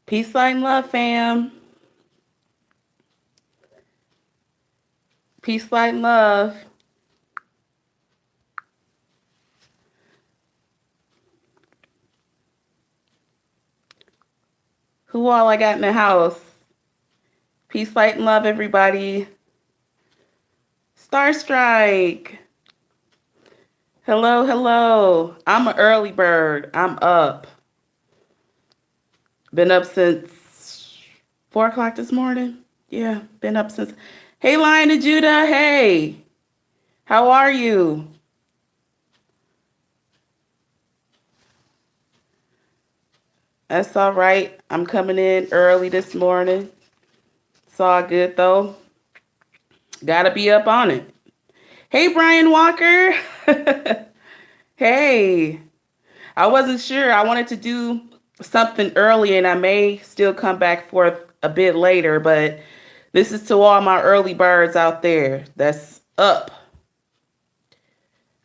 Peace, light, and love, fam. Peace, light, and love. Who all I got in the house? Peace, light, and love, everybody. Star Strike. Hello, hello. I'm an early bird. I'm up. Been up since 4 o'clock this morning. Yeah, been up since. Hey, Lion of Judah. Hey, how are you? That's all right. I'm coming in early this morning. It's all good, though. Gotta be up on it. Hey, Brian Walker. Hey, I wasn't sure. I wanted to do something early and I may still come back for a bit later, but this is to all my early birds out there that's up.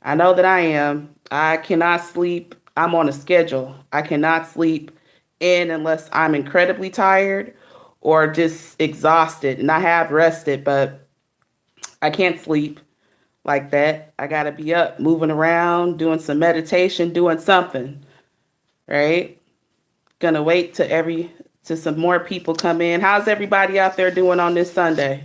I know that I am. I cannot sleep. I'm on a schedule. I cannot sleep in unless I'm incredibly tired or just exhausted. And I have rested, but I can't sleep like that. I got to be up, moving around, doing some meditation, doing something, right? Gonna wait to some more people come in. How's everybody out there doing on this Sunday?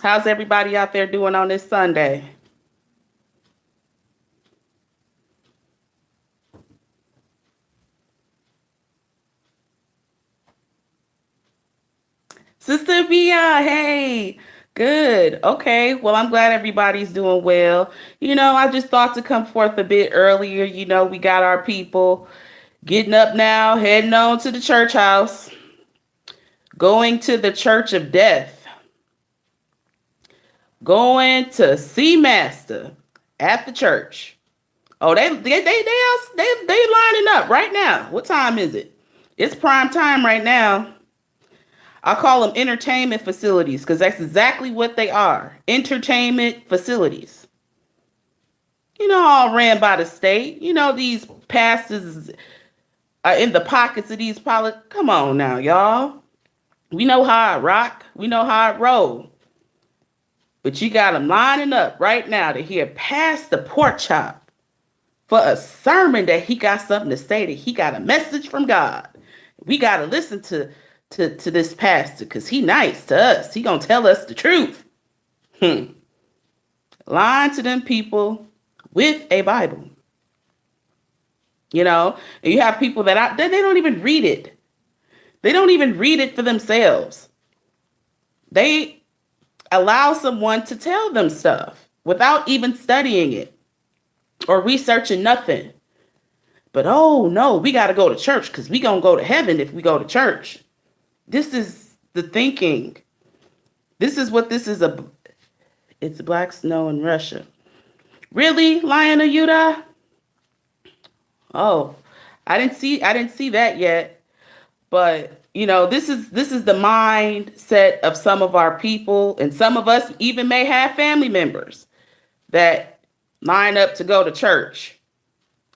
How's everybody out there doing on this Sunday? Sister Via, hey, good. Okay, well, I'm glad everybody's doing well. I just thought to come forth a bit earlier. We got our people getting up now, heading on to the church house, going to the church of death, going to see Master at the church. Oh, they lining up right now. What time is it? It's prime time right now. I call them entertainment facilities because that's exactly what they are. Entertainment facilities. All ran by the state. These pastors are in the pockets of these politics. Come on now, y'all. We know how I rock. We know how I roll. But you got them lining up right now to hear Pastor Pork Chop for a sermon that he got something to say, that he got a message from God. We got to listen to this pastor because he nice to us. He going to tell us the truth. Lying to them people with a Bible. And you have people that they don't even read it. They don't even read it for themselves. They allow someone to tell them stuff without even studying it or researching nothing. But oh no, we got to go to church because we going to go to heaven if we go to church. This is the thinking. This is what this is. It's black snow in Russia. Really, Lion of Utah? Oh, I didn't see that yet. But this is the mindset of some of our people, and some of us even may have family members that line up to go to church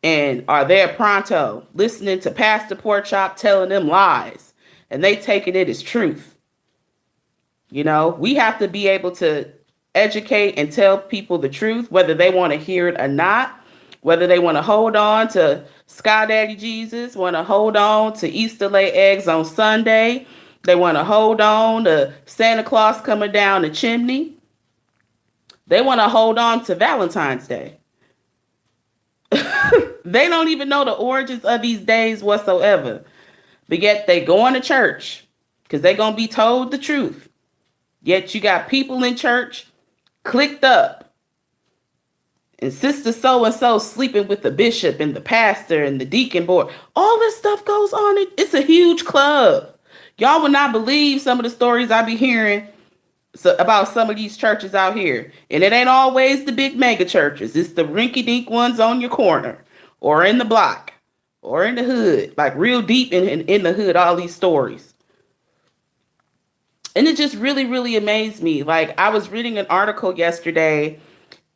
and are there pronto, listening to Pastor Pork Chop telling them lies, and they taking it as truth. We have to be able to educate and tell people the truth, whether they want to hear it or not, whether they want to hold on to Sky Daddy Jesus, want to hold on to Easter lay eggs on Sunday, they want to hold on to Santa Claus coming down the chimney. They want to hold on to Valentine's Day. They don't even know the origins of these days whatsoever. But yet they going to church because they're going to be told the truth. Yet you got people in church clicked up, and sister so-and-so sleeping with the bishop and the pastor and the deacon board. All this stuff goes on. It's a huge club. Y'all will not believe some of the stories I be hearing about some of these churches out here. And it ain't always the big mega churches. It's the rinky-dink ones on your corner or in the block or in the hood, like real deep in the hood, all these stories. And it just really, really amazed me. Like, I was reading an article yesterday,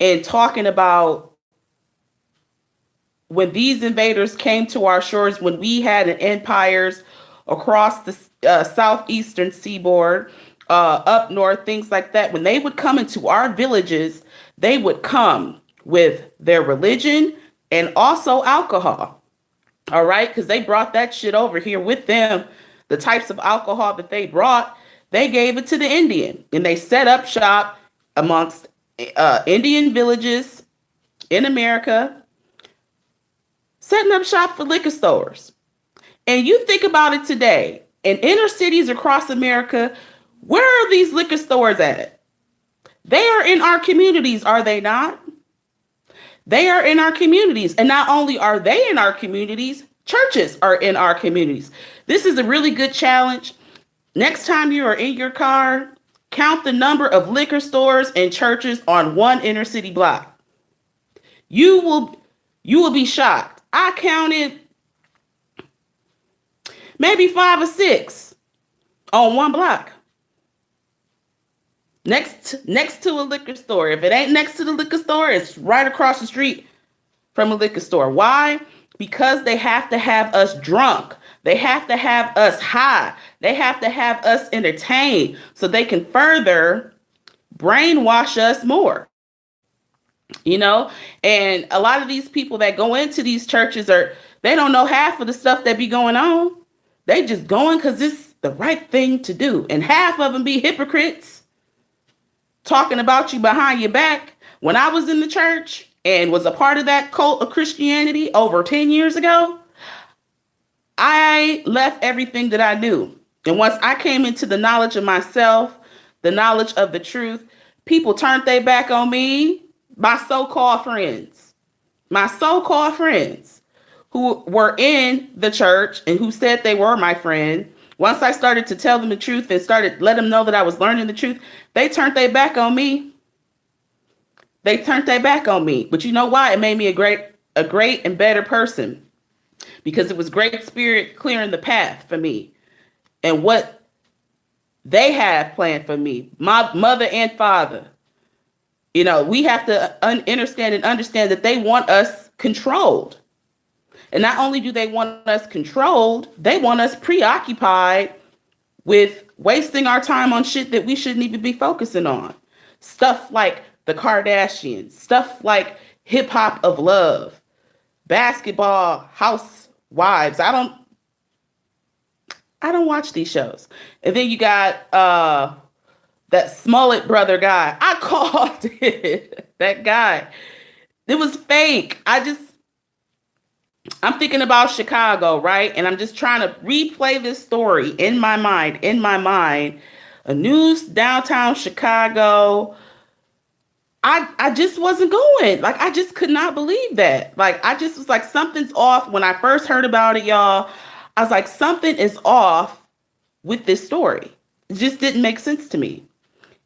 and talking about when these invaders came to our shores, when we had an empires across the southeastern seaboard, up north, things like that. When they would come into our villages, they would come with their religion and also alcohol. All right, because they brought that shit over here with them. The types of alcohol that they brought, they gave it to the Indian, and they set up shop amongst Indian villages in America, setting up shop for liquor stores. And you think about it today, in inner cities across America, where are these liquor stores at? They are in our communities, are they not? They are in our communities. And not only are they in our communities, churches are in our communities. This is a really good challenge. Next time you are in your car, count the number of liquor stores and churches on one inner city block. You will be shocked. I counted maybe 5 or 6 on one block. Next to a liquor store. If it ain't next to the liquor store, it's right across the street from a liquor store. Why? Because they have to have us drunk. They have to have us high. They have to have us entertained so they can further brainwash us more. You know, and a lot of these people that go into these churches they don't know half of the stuff that be going on. They just going because it's the right thing to do. And half of them be hypocrites talking about you behind your back. When I was in the church and was a part of that cult of Christianity over 10 years ago, I left everything that I knew. And once I came into the knowledge of myself, the knowledge of the truth, people turned their back on me. My so-called friends who were in the church and who said they were my friend, once I started to tell them the truth and started let them know that I was learning the truth, they turned their back on me. But you know why? It made me a great and better person, because it was Great Spirit clearing the path for me and what they have planned for me, my mother and father. You know, we have to understand that they want us controlled. And not only do they want us controlled, they want us preoccupied with wasting our time on shit that we shouldn't even be focusing on. Stuff like the Kardashians, stuff like Hip Hop of Love, Basketball Housewives. I don't watch these shows. And then you got that Smollett brother guy. I called it. That guy. It was fake. I'm thinking about Chicago, right? And I'm just trying to replay this story in my mind. A news downtown Chicago. I just wasn't going. Like, I just could not believe that. Like, I just was like, something's off. When I first heard about it, y'all, I was like, something is off with this story. It just didn't make sense to me.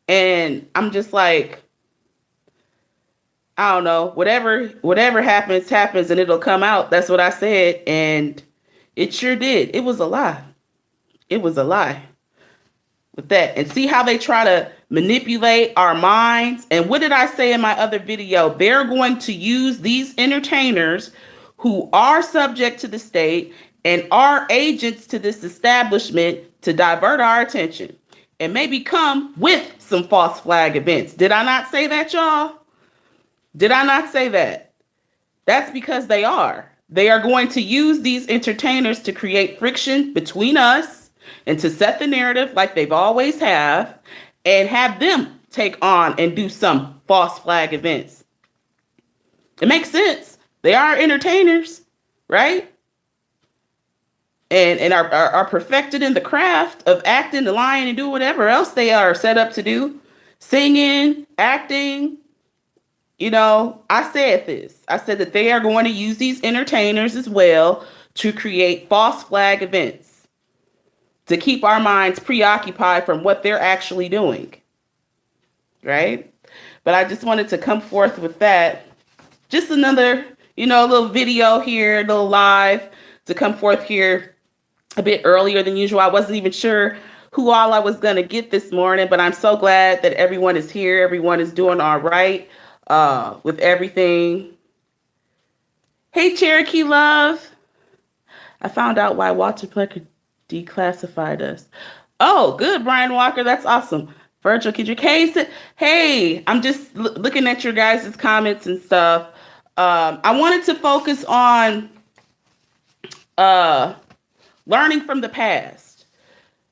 And I'm just like, I don't know, whatever happens, and it'll come out. That's what I said. And it sure did. It was a lie. With that. And see how they try to manipulate our minds. And what did I say in my other video? They're going to use these entertainers who are subject to the state and are agents to this establishment to divert our attention and maybe come with some false flag events. Did I not say that, y'all? Did I not say that? That's because they are. They are going to use these entertainers to create friction between us and to set the narrative like they've always have and have them take on and do some false flag events. It makes sense. They are entertainers, right? And are perfected in the craft of acting, lying, and do whatever else they are set up to do. Singing, acting. You know, I said this. I said that they are going to use these entertainers as well to create false flag events to keep our minds preoccupied from what they're actually doing. Right? But I just wanted to come forth with that. Just another, a little video here, a little live to come forth here a bit earlier than usual. I wasn't even sure who all I was going to get this morning, but I'm so glad that everyone is here. Everyone is doing all right. with everything. Hey, Cherokee Love. I found out why Walter Plecker declassified us. Oh, good, Brian Walker. That's awesome. Virgil Kendrick. Hey, I'm just looking at your guys' comments and stuff. I wanted to focus on learning from the past.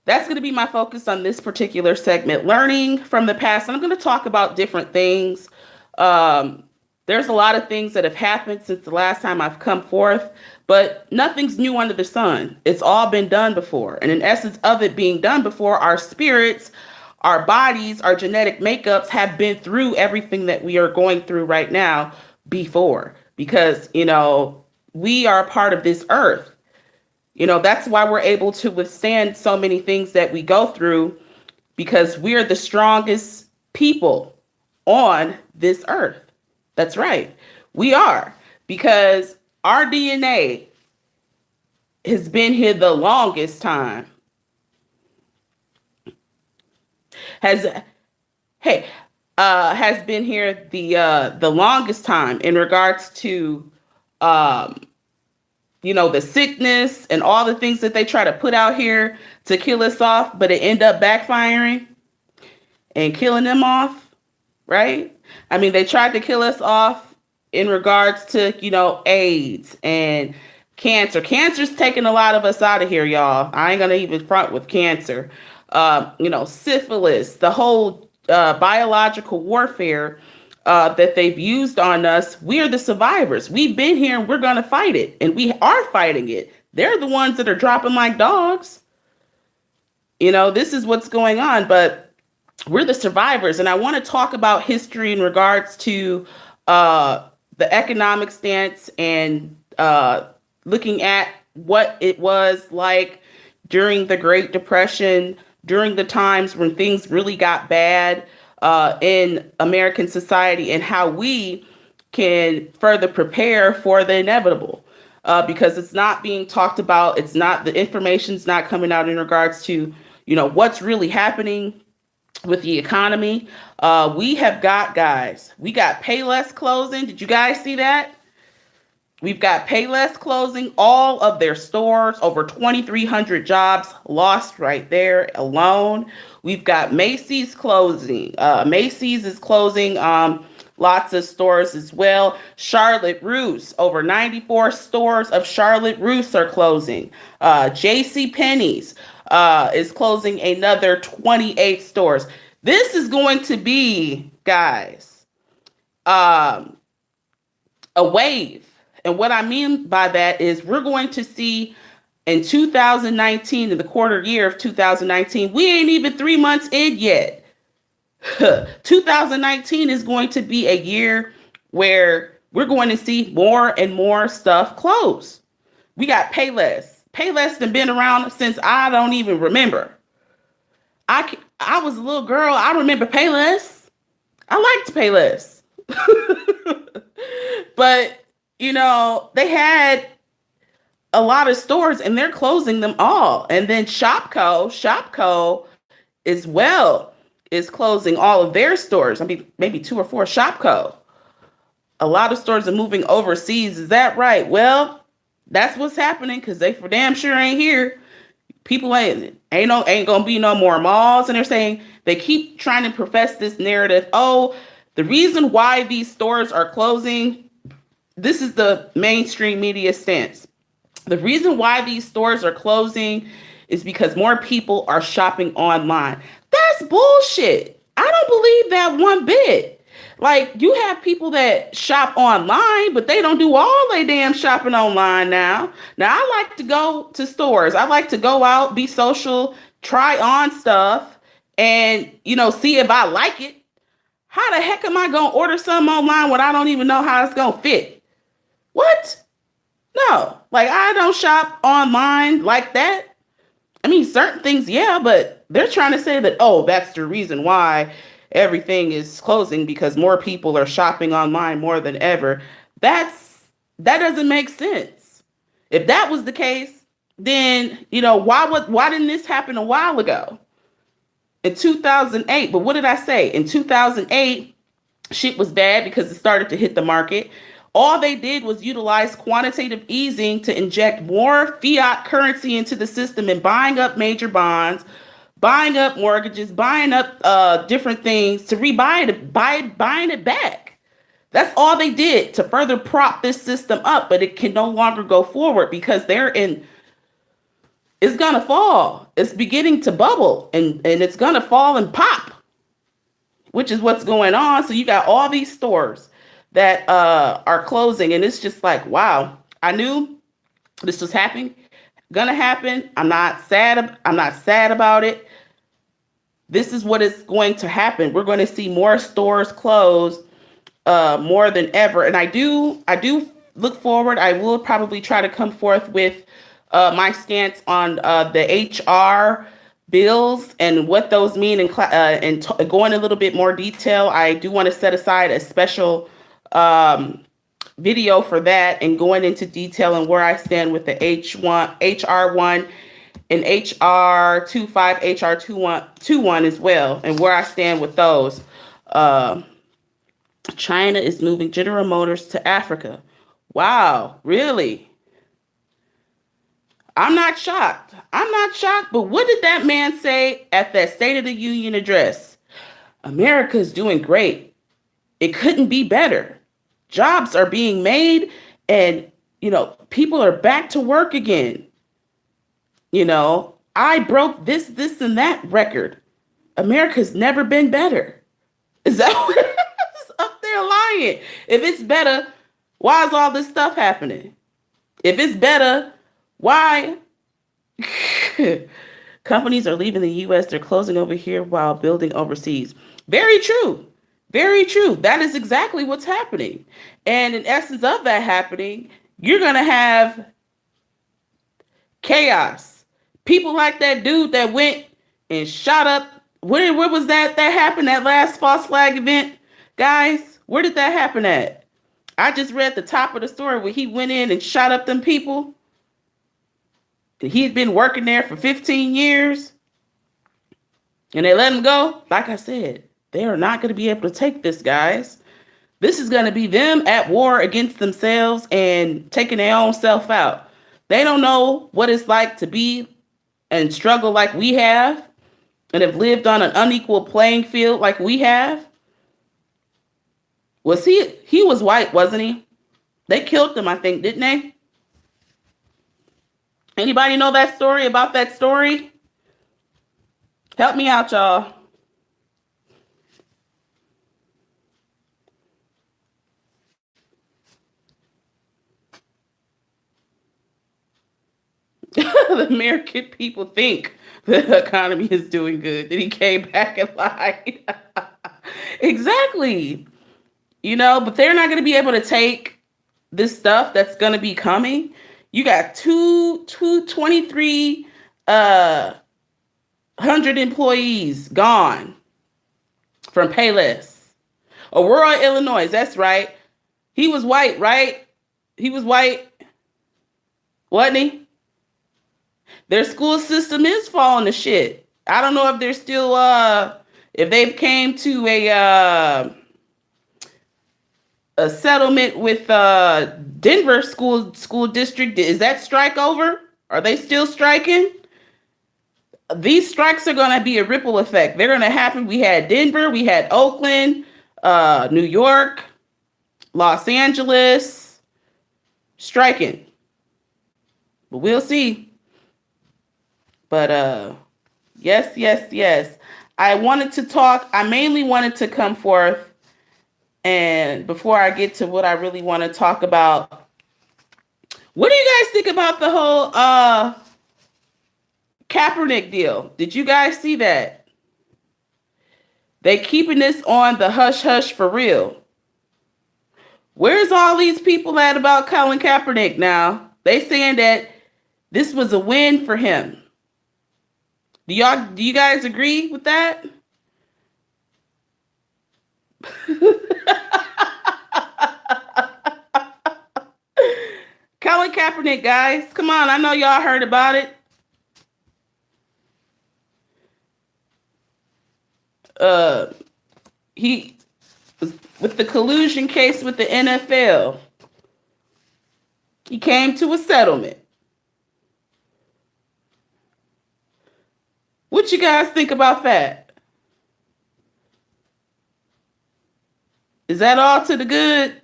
That's going to be my focus on this particular segment, learning from the past. And I'm going to talk about different things. There's a lot of things that have happened since the last time I've come forth, but nothing's new under the sun. It's all been done before. And in essence of it being done before, our spirits, our bodies, our genetic makeups have been through everything that we are going through right now before, because, we are a part of this earth. That's why we're able to withstand so many things that we go through, because we're the strongest people on this earth. That's right. We are, because our DNA has been here the longest time. Has been here the longest time in regards to the sickness and all the things that they try to put out here to kill us off, but it end up backfiring and killing them off, right? I mean, they tried to kill us off in regards to, AIDS and cancer. Cancer's taking a lot of us out of here, y'all. I ain't gonna even front with cancer. Syphilis, the whole biological warfare that they've used on us. We're the survivors. We've been here and we're going to fight it. And we are fighting it. They're the ones that are dropping like dogs. This is what's going on, but we're the survivors. And I want to talk about history in regards to the economic stance and looking at what it was like during the Great Depression, during the times when things really got bad in American society, and how we can further prepare for the inevitable, because it's not being talked about. The information's not coming out in regards to, what's really happening with the economy. We got Payless closing. Did you guys see that? We've got Payless closing all of their stores, over 2,300 jobs lost right there alone. We've got Macy's closing. Macy's is closing lots of stores as well. Charlotte Russe, over 94 stores of Charlotte Russe are closing. JCPenney's is closing another 28 stores. This is going to be, guys, a wave. And what I mean by that is we're going to see in 2019, in the quarter year of 2019, we ain't even 3 months in yet. 2019 is going to be a year where we're going to see more and more stuff close. We got Payless. Payless has been around since I don't even remember. I was a little girl. I remember Payless. I liked Payless. But they had a lot of stores and they're closing them all. And then Shopko as well is closing all of their stores. I mean, maybe 2 or 4. Shopko. A lot of stores are moving overseas. Is that right? Well, that's what's happening, because they for damn sure ain't here. People ain't gonna be no more malls. And they're saying, they keep trying to profess this narrative. Oh, the reason why these stores are closing, this is the mainstream media stance. The reason why these stores are closing is because more people are shopping online. That's bullshit. I don't believe that one bit. Like, you have people that shop online, but they don't do all their damn shopping online now. Now, I like to go to stores. I like to go out, be social, try on stuff, and, see if I like it. How the heck am I going to order something online when I don't even know how it's going to fit? What? No, like, I don't shop online like that. I mean, certain things, yeah, but they're trying to say that, oh, that's the reason why everything is closing, because more people are shopping online more than ever. That doesn't make sense. If that was the case, then, why didn't this happen a while ago? In 2008, but what did I say? In 2008, shit was bad because it started to hit the market. All they did was utilize quantitative easing to inject more fiat currency into the system and buying up major bonds, buying up mortgages, buying up different things to rebuy it, buying it back. That's all they did to further prop this system up, but it can no longer go forward because it's gonna fall. It's beginning to bubble and it's gonna fall and pop, which is what's going on. So you got all these stores that are closing, and it's just like, wow, I knew this was gonna happen. I'm not sad. I'm not sad about it. This is what is going to happen. We're going to see more stores close more than ever. And I do look forward. I will probably try to come forth with my stance on the HR bills and what those mean, and go in a little bit more detail. I do want to set aside a special video for that and going into detail and where I stand with the HR1 and HR25, HR21 as well, and where I stand with those. China is moving General Motors to Africa. Wow, really? I'm not shocked. But what did that man say at that State of the Union address? America is doing great. It couldn't be better. Jobs are being made and, people are back to work again. I broke this and that record. America's never been better. Is that what it's up there lying? If it's better, why is all this stuff happening? If it's better, why? Companies are leaving the U.S. They're closing over here while building overseas. Very true. Very true. That is exactly what's happening. And in essence of that happening, you're going to have chaos. People like that dude that went and shot up. Where was that happened, that last false flag event? Guys, where did that happen at? I just read the top of the story where he went in and shot up them people. And he had been working there for 15 years. And they let him go. Like I said, they are not going to be able to take this, guys. This is going to be them at war against themselves and taking their own self out. They don't know what it's like to be and struggle like we have and have lived on an unequal playing field like we have. Was he was white, wasn't he? They killed him, I think, didn't they? Anybody know that story about that story? Help me out, y'all. The American people think the economy is doing good. Then he came back and lied. Exactly. But they're not going to be able to take this stuff that's going to be coming. You got 2,300 employees gone from Payless. Aurora, Illinois. That's right. He was white, right? He was white, wasn't he? Their school system is falling to shit. I don't know if they're still if they've came to a settlement with Denver school district. Is that strike over? Are they still striking? These strikes are going to be a ripple effect. They're going to happen. We had Denver, we had Oakland, New York, Los Angeles striking. But we'll see. But yes. I mainly wanted to come forth. And before I get to what I really want to talk about, what do you guys think about the whole Kaepernick deal? Did you guys see that? They keeping this on the hush hush for real. Where's all these people at about Colin Kaepernick now? They saying that this was a win for him. Do you guys agree with that? Colin Kaepernick, guys. Come on, I know y'all heard about it. He with the collusion case with the NFL. He came to a settlement. What you guys think about that? Is that all to the good?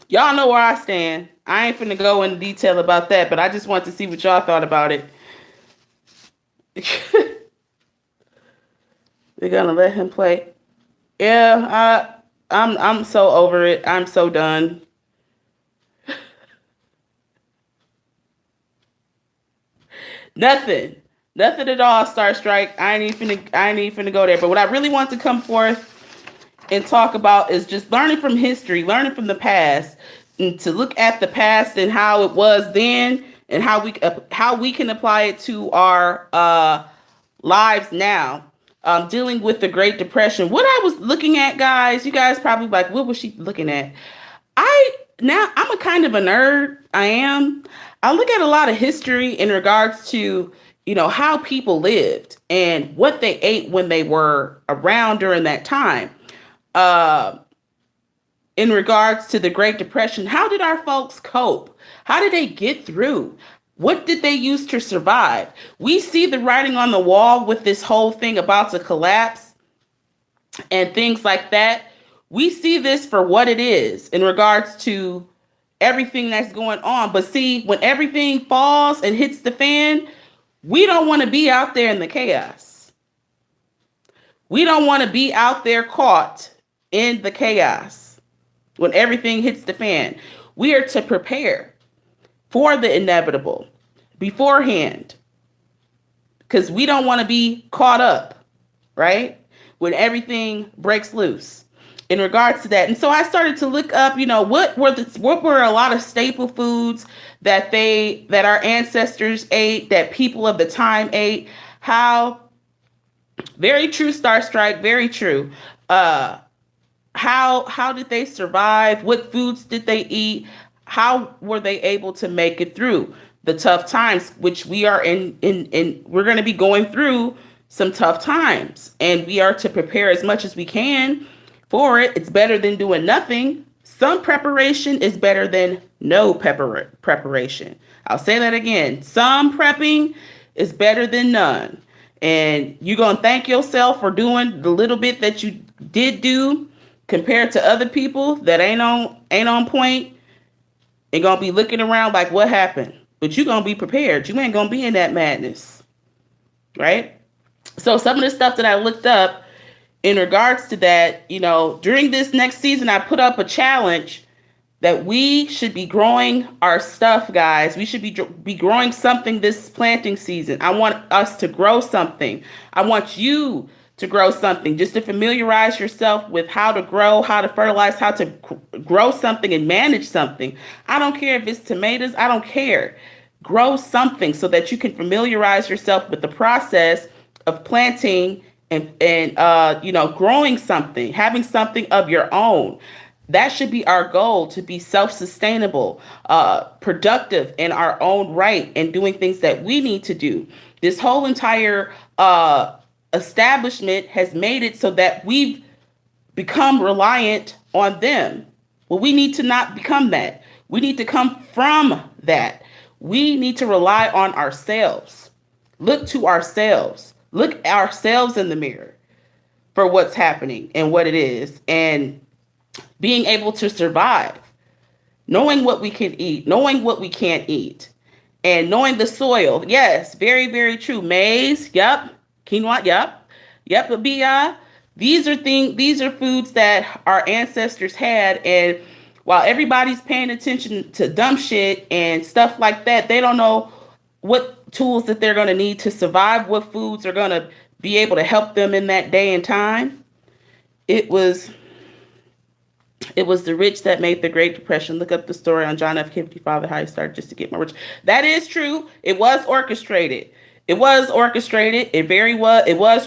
Y'all know where I stand. I ain't finna go into detail about that, but I just want to see what y'all thought about it. They're gonna let him play. Yeah, I'm so over it. I'm so done. Nothing. Nothing at all, Star Strike. I ain't even finna go there. But what I really want to come forth and talk about is just learning from history, learning from the past, and to look at the past and how it was then, and how we can apply it to our lives now. Dealing with the Great Depression. What I was looking at, guys, you guys probably like, what was she looking at? I'm a kind of a nerd. I am. I look at a lot of history in regards to, how people lived and what they ate when they were around during that time. In regards to the Great Depression, how did our folks cope? How did they get through? What did they use to survive? We see the writing on the wall with this whole thing about to collapse and things like that. We see this for what it is in regards to everything that's going on. But see, when everything falls and hits the fan, we don't want to be out there in the chaos. We don't want to be out there caught in the chaos when everything hits the fan. We are to prepare for the inevitable beforehand, because we don't want to be caught up, right, when everything breaks loose in regards to that. And so I started to look up, what were a lot of staple foods that our ancestors ate, that people of the time ate. How, very true, Star Strike, very true. How did they survive? What foods did they eat? How were they able to make it through the tough times, which we are in we're going to be going through some tough times, and we are to prepare as much as we can for it. It's better than doing nothing. Some preparation is better than no preparation. I'll say that again. Some prepping is better than none. And you're going to thank yourself for doing the little bit that you did do compared to other people that ain't on point. And going to be looking around like, what happened? But you're going to be prepared. You ain't going to be in that madness. Right? So some of the stuff that I looked up in regards to that, during this next season, I put up a challenge that we should be growing our stuff, guys. We should be growing something this planting season. I want us to grow something. I want you to grow something, just to familiarize yourself with how to grow, how to fertilize, how to grow something and manage something. I don't care if it's tomatoes. I don't care. Grow something so that you can familiarize yourself with the process of planting and growing something, having something of your own. That should be our goal, to be self-sustainable, productive in our own right, and doing things that we need to do. This whole entire establishment has made it so that we've become reliant on them. Well, we need to not become that. We need to come from that. We need to rely on ourselves. Look to ourselves. Look ourselves in the mirror for what's happening and what it is, and being able to survive, knowing what we can eat, knowing what we can't eat, and knowing the soil. Yes, very, very true. Maize, yep. Quinoa, yep. But these are foods that our ancestors had, and while everybody's paying attention to dumb shit and stuff like that, they don't know what tools that they're going to need to survive, what foods are going to be able to help them in that day and time. It was the rich that made the Great Depression. Look up the story on John F. Kennedy, Father, how he started just to get more rich. That is true. It was orchestrated. It was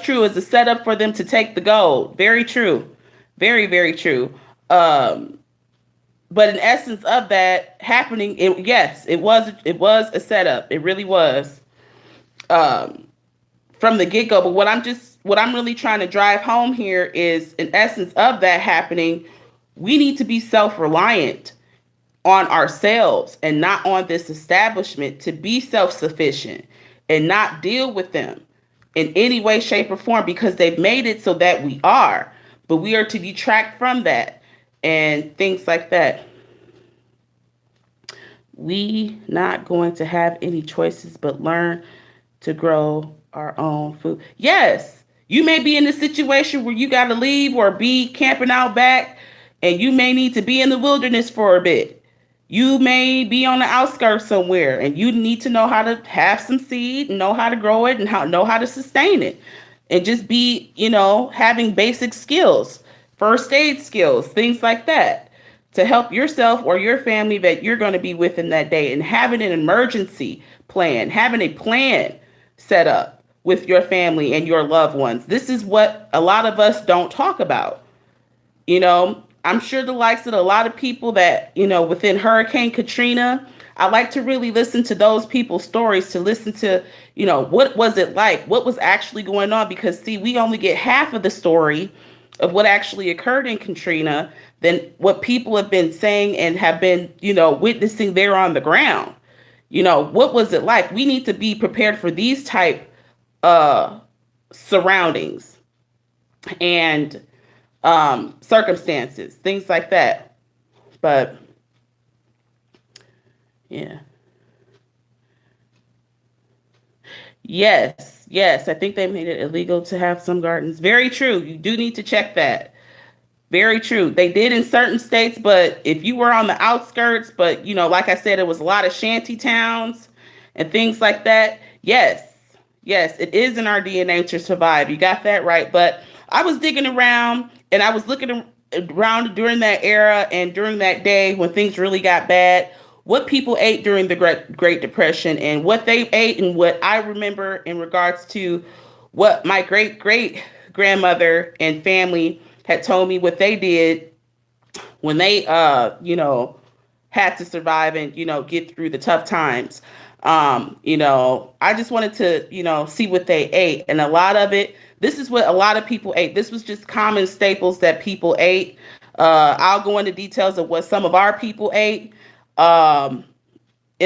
true as a setup for them to take the gold. Very true. Very, very true. But in essence of that happening, it was a setup. It really was, from the get-go. But what I'm just what I'm really trying to drive home here is, in essence of that happening, we need to be self-reliant on ourselves and not on this establishment, to be self-sufficient and not deal with them in any way, shape, or form, because they've made it so that we are. But we are to detract from that and things like that. We not going to have any choices but learn to grow our own food. Yes, you may be in a situation where you got to leave or be camping out back, and you may need to be in the wilderness for a bit. You may be on the outskirts somewhere, and you need to know how to have some seed, and know how to grow it, and know how to sustain it, and just be, having basic skills, first aid skills, things like that, to help yourself or your family that you're going to be with in that day, and having an emergency plan, having a plan set up with your family and your loved ones. This is what a lot of us don't talk about. I'm sure the likes of a lot of people that, within Hurricane Katrina, I like to really listen to those people's stories, to listen to, what was it like? What was actually going on? Because, see, we only get half of the story of what actually occurred in Katrina than what people have been saying and have been, witnessing there on the ground. What was it like? We need to be prepared for these type surroundings and circumstances, things like that. But yeah. Yes, I think they made it illegal to have some gardens. Very true. You do need to check that. Very true. They did in certain states, but if you were on the outskirts, but like I said, it was a lot of shanty towns and things like that. Yes, it is in our DNA to survive. You got that right. But I was digging around, and I was looking around during that era and during that day when things really got bad, what people ate during the Great Depression, and what they ate, and what I remember in regards to what my great grandmother and family had told me what they did when they, had to survive and, get through the tough times. I just wanted to, see what they ate. And a lot of it, this is what a lot of people ate. This was just common staples that people ate. I'll go into details of what some of our people ate in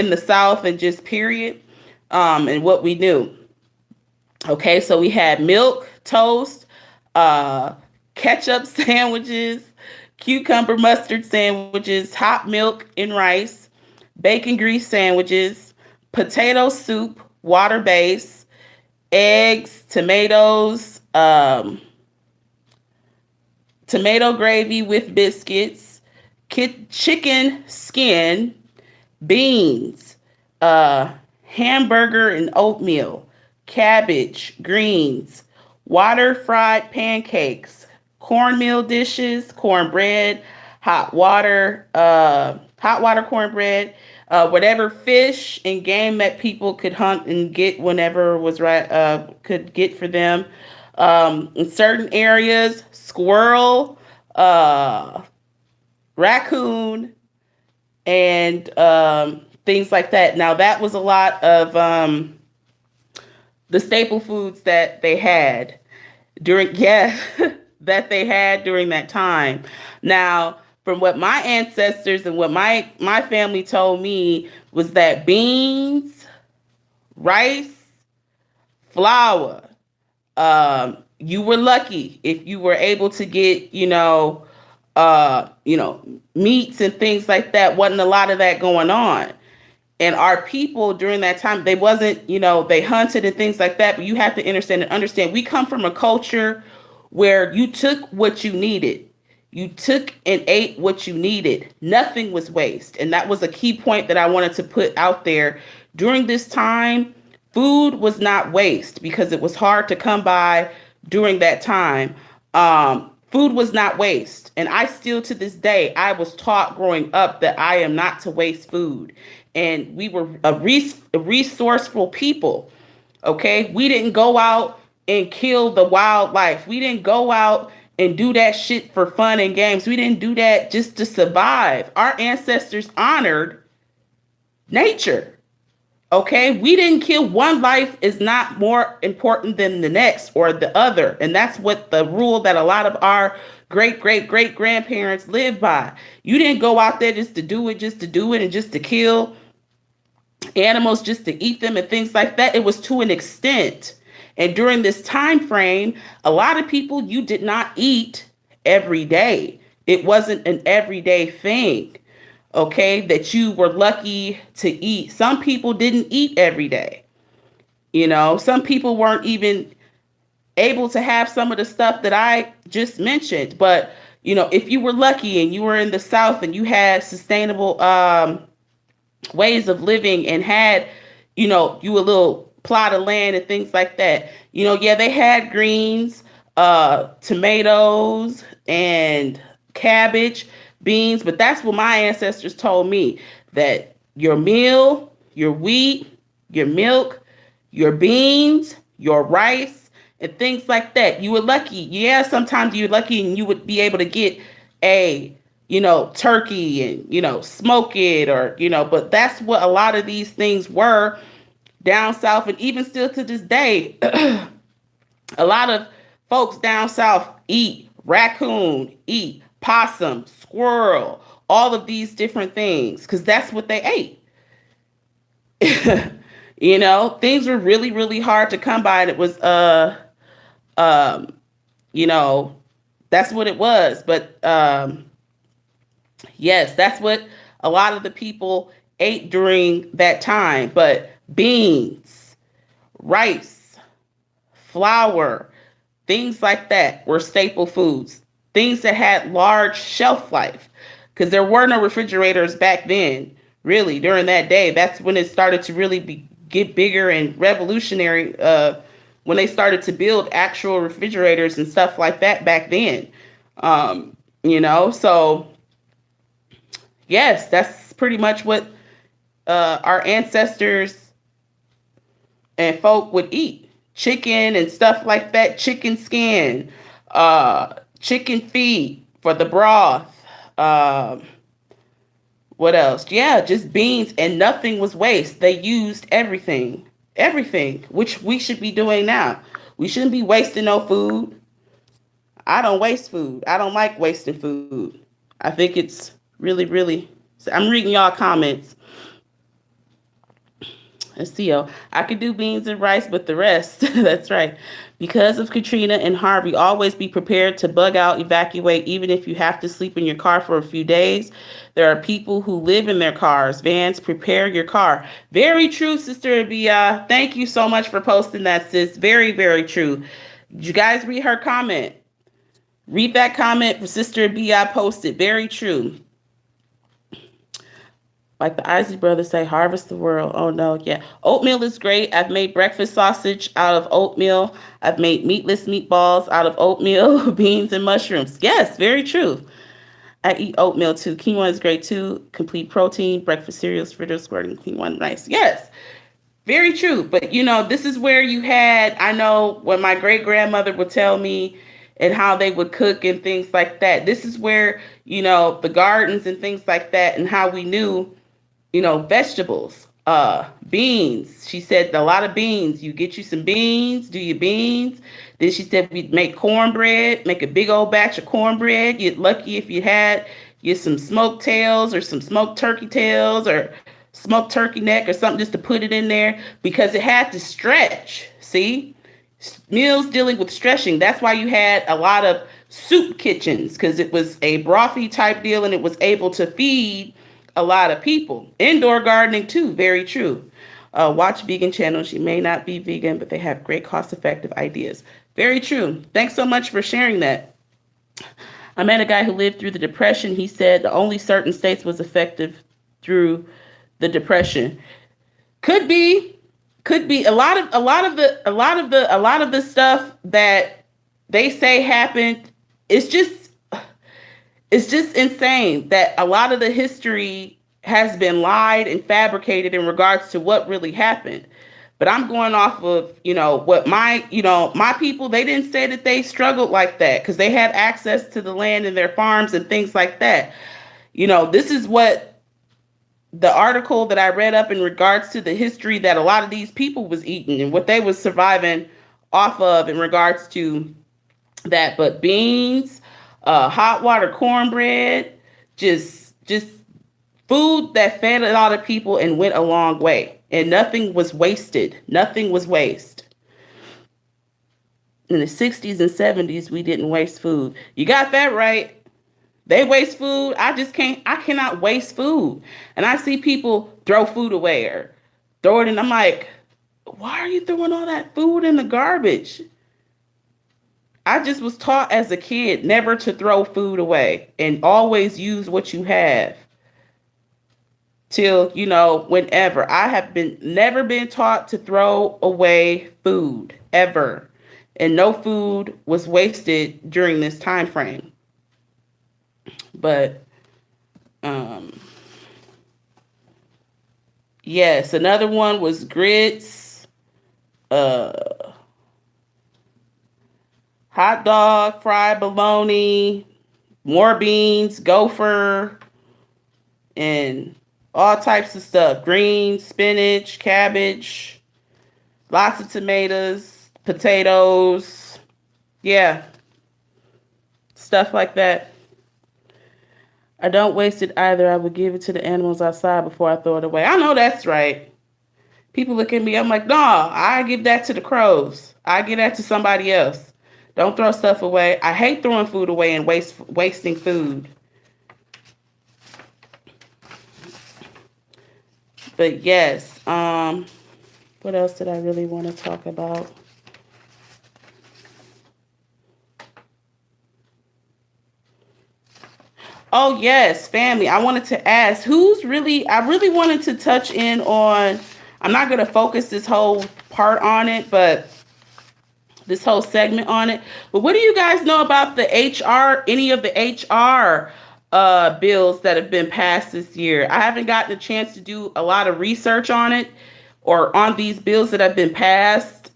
the South, and just period, and what we knew. Okay, so we had milk, toast, ketchup sandwiches, cucumber mustard sandwiches, hot milk and rice, bacon grease sandwiches, potato soup, water base, eggs, tomatoes, tomato gravy with biscuits, chicken skin, beans, hamburger and oatmeal, cabbage, greens, water fried pancakes, cornmeal dishes, cornbread, hot water cornbread, whatever fish and game that people could hunt and get whenever was right, could get for them. In certain areas, squirrel, raccoon, and things like that. Now, that was a lot of the staple foods that they had during that time. Now, from what my ancestors and what my family told me, was that beans, rice, flour, you were lucky if you were able to get, meats and things like that. Wasn't a lot of that going on. And our people during that time, they wasn't, they hunted and things like that. But you have to understand, we come from a culture where you took what you needed. You took and ate what you needed. Nothing was waste. And that was a key point that I wanted to put out there. During this time, food was not waste because it was hard to come by during that time. Food was not waste. And I still, to this day, I was taught growing up that I am not to waste food. And we were a resourceful people. Okay. We didn't go out and kill the wildlife. We didn't go out and do that shit for fun and games. We didn't do that just to survive. Our ancestors honored nature. Okay, we didn't kill. One life is not more important than the next or the other. And that's what the rule that a lot of our great, great, great grandparents lived by. You didn't go out there just to do it, and just to kill animals, just to eat them and things like that. It was to an extent. And during this time frame, a lot of people, you did not eat every day. It wasn't an everyday thing, okay, that you were lucky to eat. Some people didn't eat every day. Some people weren't even able to have some of the stuff that I just mentioned. But, if you were lucky and you were in the South and you had sustainable ways of living and had, you a little plot of land and things like that, yeah, they had greens, tomatoes, and cabbage, beans, but that's what my ancestors told me, that your meal, your wheat, your milk, your beans, your rice, and things like that. You were lucky. Yeah, sometimes you're lucky and you would be able to get a, turkey and, smoke it or, but that's what a lot of these things were down south. And even still to this day, a lot of folks down south eat raccoon, eat possum, squirrel, all of these different things because that's what they ate. Things were really, really hard to come by. And it was, um, that's what it was. But yes, that's what a lot of the people ate during that time. But beans, rice, flour, things like that were staple foods, things that had large shelf life, because there were no refrigerators back then, really, during that day. That's when it started to really get bigger and revolutionary, when they started to build actual refrigerators and stuff like that back then. So yes, that's pretty much what our ancestors and folk would eat. Chicken and stuff like that, chicken skin, chicken feet for the broth. What else? Yeah, just beans, and nothing was waste. They used everything, which we should be doing now. We shouldn't be wasting no food. I don't waste food. I don't like wasting food. I think it's really, really. So I'm reading y'all comments. Let's see, I could do beans and rice, but the rest, that's right. Because of Katrina and Harvey, always be prepared to bug out, evacuate, even if you have to sleep in your car for a few days. There are people who live in their cars. Vans, prepare your car. Very true, Sister Abia. Thank you so much for posting that, sis. Very, very true. Did you guys read her comment? Read that comment for Sister Abia posted. Very true. Like the Isley brothers say, harvest the world. Oh, no, yeah. Oatmeal is great. I've made breakfast sausage out of oatmeal. I've made meatless meatballs out of oatmeal, beans, and mushrooms. Yes, very true. I eat oatmeal, too. Quinoa is great, too. Complete protein, breakfast cereals, fritters, squirting, quinoa, rice. Yes, very true. But, this is where you had, I know when my great-grandmother would tell me and how they would cook and things like that. This is where, the gardens and things like that and how we knew, vegetables, beans. She said a lot of beans. You get you some beans, do your beans. Then she said we'd make cornbread, make a big old batch of cornbread. You're lucky if you had some smoked tails or some smoked turkey tails or smoked turkey neck or something just to put it in there because it had to stretch. See? Meals dealing with stretching. That's why you had a lot of soup kitchens because it was a brothy type deal and it was able to feed a lot of people. Indoor gardening too, very true. Watch vegan channels. You may not be vegan, but they have great cost-effective ideas. Very true. Thanks so much for sharing that. I met a guy who lived through the Depression. He said the only certain states was effective through the Depression. Could be a lot of the stuff that they say happened. It's just insane that a lot of the history has been lied and fabricated in regards to what really happened. But I'm going off of, what my people, they didn't say that they struggled like that because they had access to the land and their farms and things like that. This is what the article that I read up in regards to the history that a lot of these people was eating and what they was surviving off of in regards to that. But beans, hot water cornbread, just food that fed a lot of people and went a long way. And nothing was wasted. Nothing was waste. In the 60s and 70s, we didn't waste food. You got that right. They waste food. I cannot waste food. And I see people throw food away or throw it in. I'm like, why are you throwing all that food in the garbage? I just was taught as a kid never to throw food away and always use what you have till, whenever. I have never been taught to throw away food ever. And no food was wasted during this time frame. But yes, another one was grits, hot dog, fried bologna, more beans, gopher, and all types of stuff. Greens, spinach, cabbage, lots of tomatoes, potatoes. Yeah, stuff like that. I don't waste it either. I would give it to the animals outside before I throw it away. I know that's right. People look at me, I'm like, nah, I give that to the crows. I give that to somebody else. Don't throw stuff away. I hate throwing food away and wasting food. But yes, what else did I really want to talk about? Oh yes, family. I wanted to ask I really wanted to touch in on, I'm not going to focus this whole part on it, but this whole segment on it. But what do you guys know about the any of the HR bills that have been passed this year? I haven't gotten a chance to do a lot of research on it or on these bills that have been passed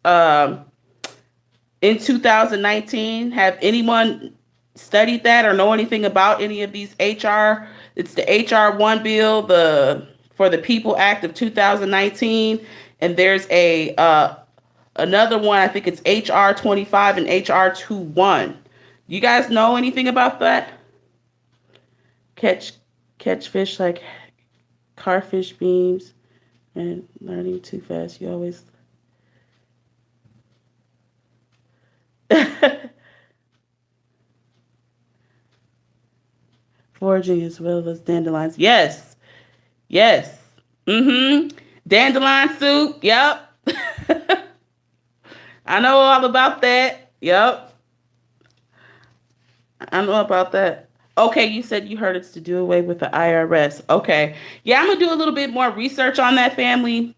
in 2019. Have anyone studied that or know anything about any of these HR? It's the HR 1 bill, for the People Act of 2019, and there's another one, I think it's HR 25 and HR 21. You guys know anything about that? Catch fish like carfish beams and learning too fast. You always foraging as well as dandelions. Yes. Yes. Mm-hmm. Dandelion soup. Yep. I know all about that. Yep. I know about that. Okay, you said you heard it's to do away with the IRS. Okay. Yeah, I'm gonna do a little bit more research on that, family,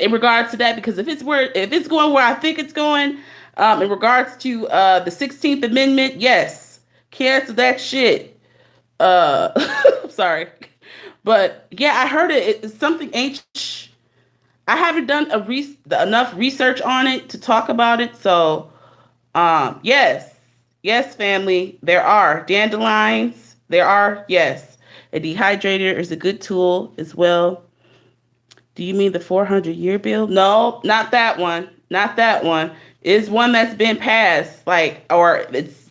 in regards to that, because if it's going where I think it's going, in regards to the 16th Amendment, yes. Cancel that shit. I'm sorry. But yeah, I heard it's something H. I haven't done enough research on it to talk about it. So, yes, family, there are dandelions. There are, yes. A dehydrator is a good tool as well. Do you mean the 400-year bill? No, not that one. Not that one. It's one that's been passed, or it's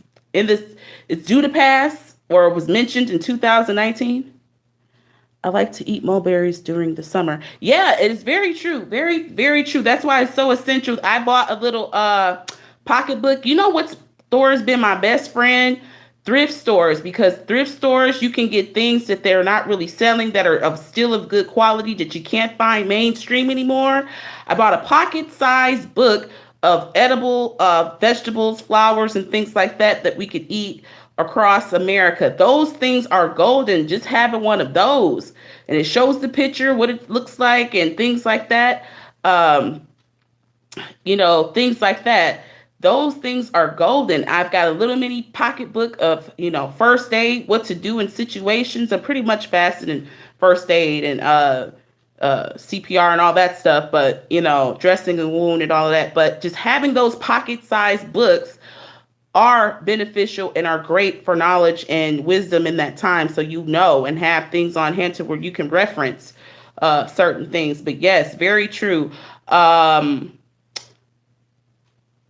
due to pass, or was mentioned in 2019. I like to eat mulberries during the summer. Yeah, it is very true. Very, very true. That's why it's so essential. I bought a little pocketbook. You know what store has been my best friend? Thrift stores, because thrift stores, you can get things that they're not really selling that are still of good quality that you can't find mainstream anymore. I bought a pocket-sized book of edible vegetables, flowers, and things like that we could eat across America. Those things are golden. Just having one of those, and it shows the picture, what it looks like, and things like that. Things like that. Those things are golden. I've got a little mini pocketbook of, first aid, what to do in situations. I'm pretty much fasted in first aid and CPR and all that stuff, but, dressing a wound and all of that. But just having those pocket-sized books are beneficial and are great for knowledge and wisdom in that time. So you know and have things on hand to where you can reference certain things. But yes, very true.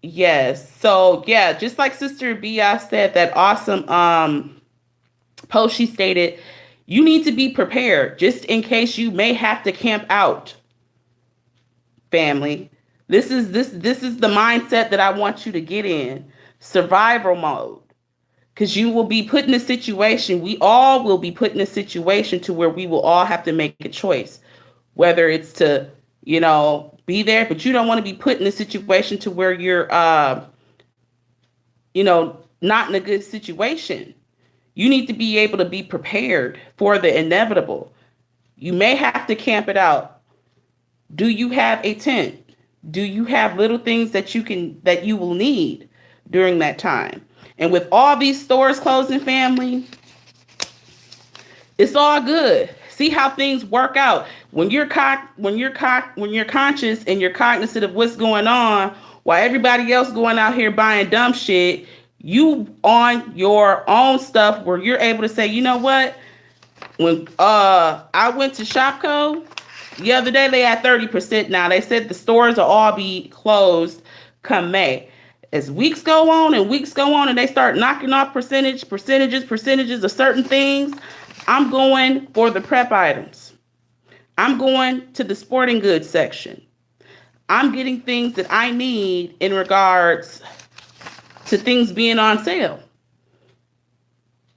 Yes. So yeah, just like Sister Bia said, that awesome post she stated, you need to be prepared just in case you may have to camp out, family. This is the mindset that I want you to get in. Survival mode. Because you will be put in a situation, we all will be put in a situation to where we will all have to make a choice. Whether it's to, be there, but you don't want to be put in a situation to where you're not in a good situation. You need to be able to be prepared for the inevitable. You may have to camp it out. Do you have a tent? Do you have little things that you will need during that time? And with all these stores closing, family, it's all good. See how things work out. When you're conscious and you're cognizant of what's going on, while everybody else going out here buying dumb shit, you on your own stuff where you're able to say, you know what? When I went to Shopko the other day, they had 30% now. They said the stores will all be closed come May. As weeks go on and they start knocking off percentages of certain things, I'm going for the prep items. I'm going to the sporting goods section. I'm getting things that I need in regards to things being on sale.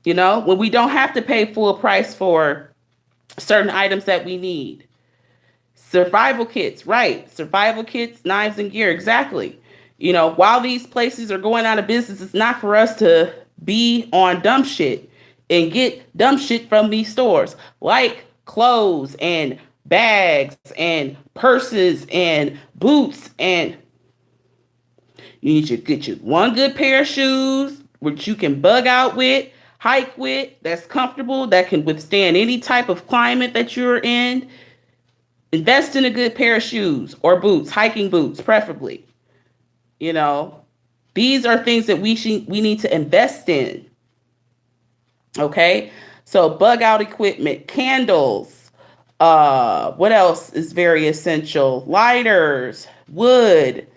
When we don't have to pay full price for certain items that we need. Survival kits, right? Survival kits, knives and gear, exactly. While these places are going out of business, it's not for us to be on dumb shit and get dumb shit from these stores, like clothes and bags and purses and boots. And you need to get you one good pair of shoes, which you can bug out with, hike with, that's comfortable, that can withstand any type of climate that you're in. Invest in a good pair of shoes or boots, hiking boots, preferably. These are things that we need to invest in. Okay, so bug out equipment, candles. What else is very essential? Lighters, wood.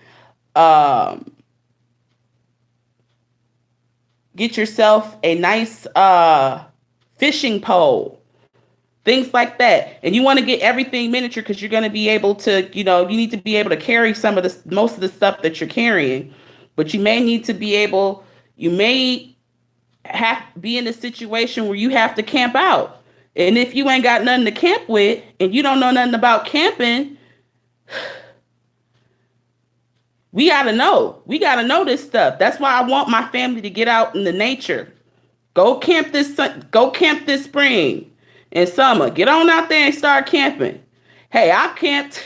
Get yourself a nice fishing pole. Things like that. And you want to get everything miniature because you're going to be able to, you need to be able to carry most of the stuff that you're carrying. But you may be in a situation where you have to camp out. And if you ain't got nothing to camp with and you don't know nothing about camping, we got to know. We got to know this stuff. That's why I want my family to get out in the nature. Go camp this spring and summer. Get on out there and start camping. Hey, I've camped.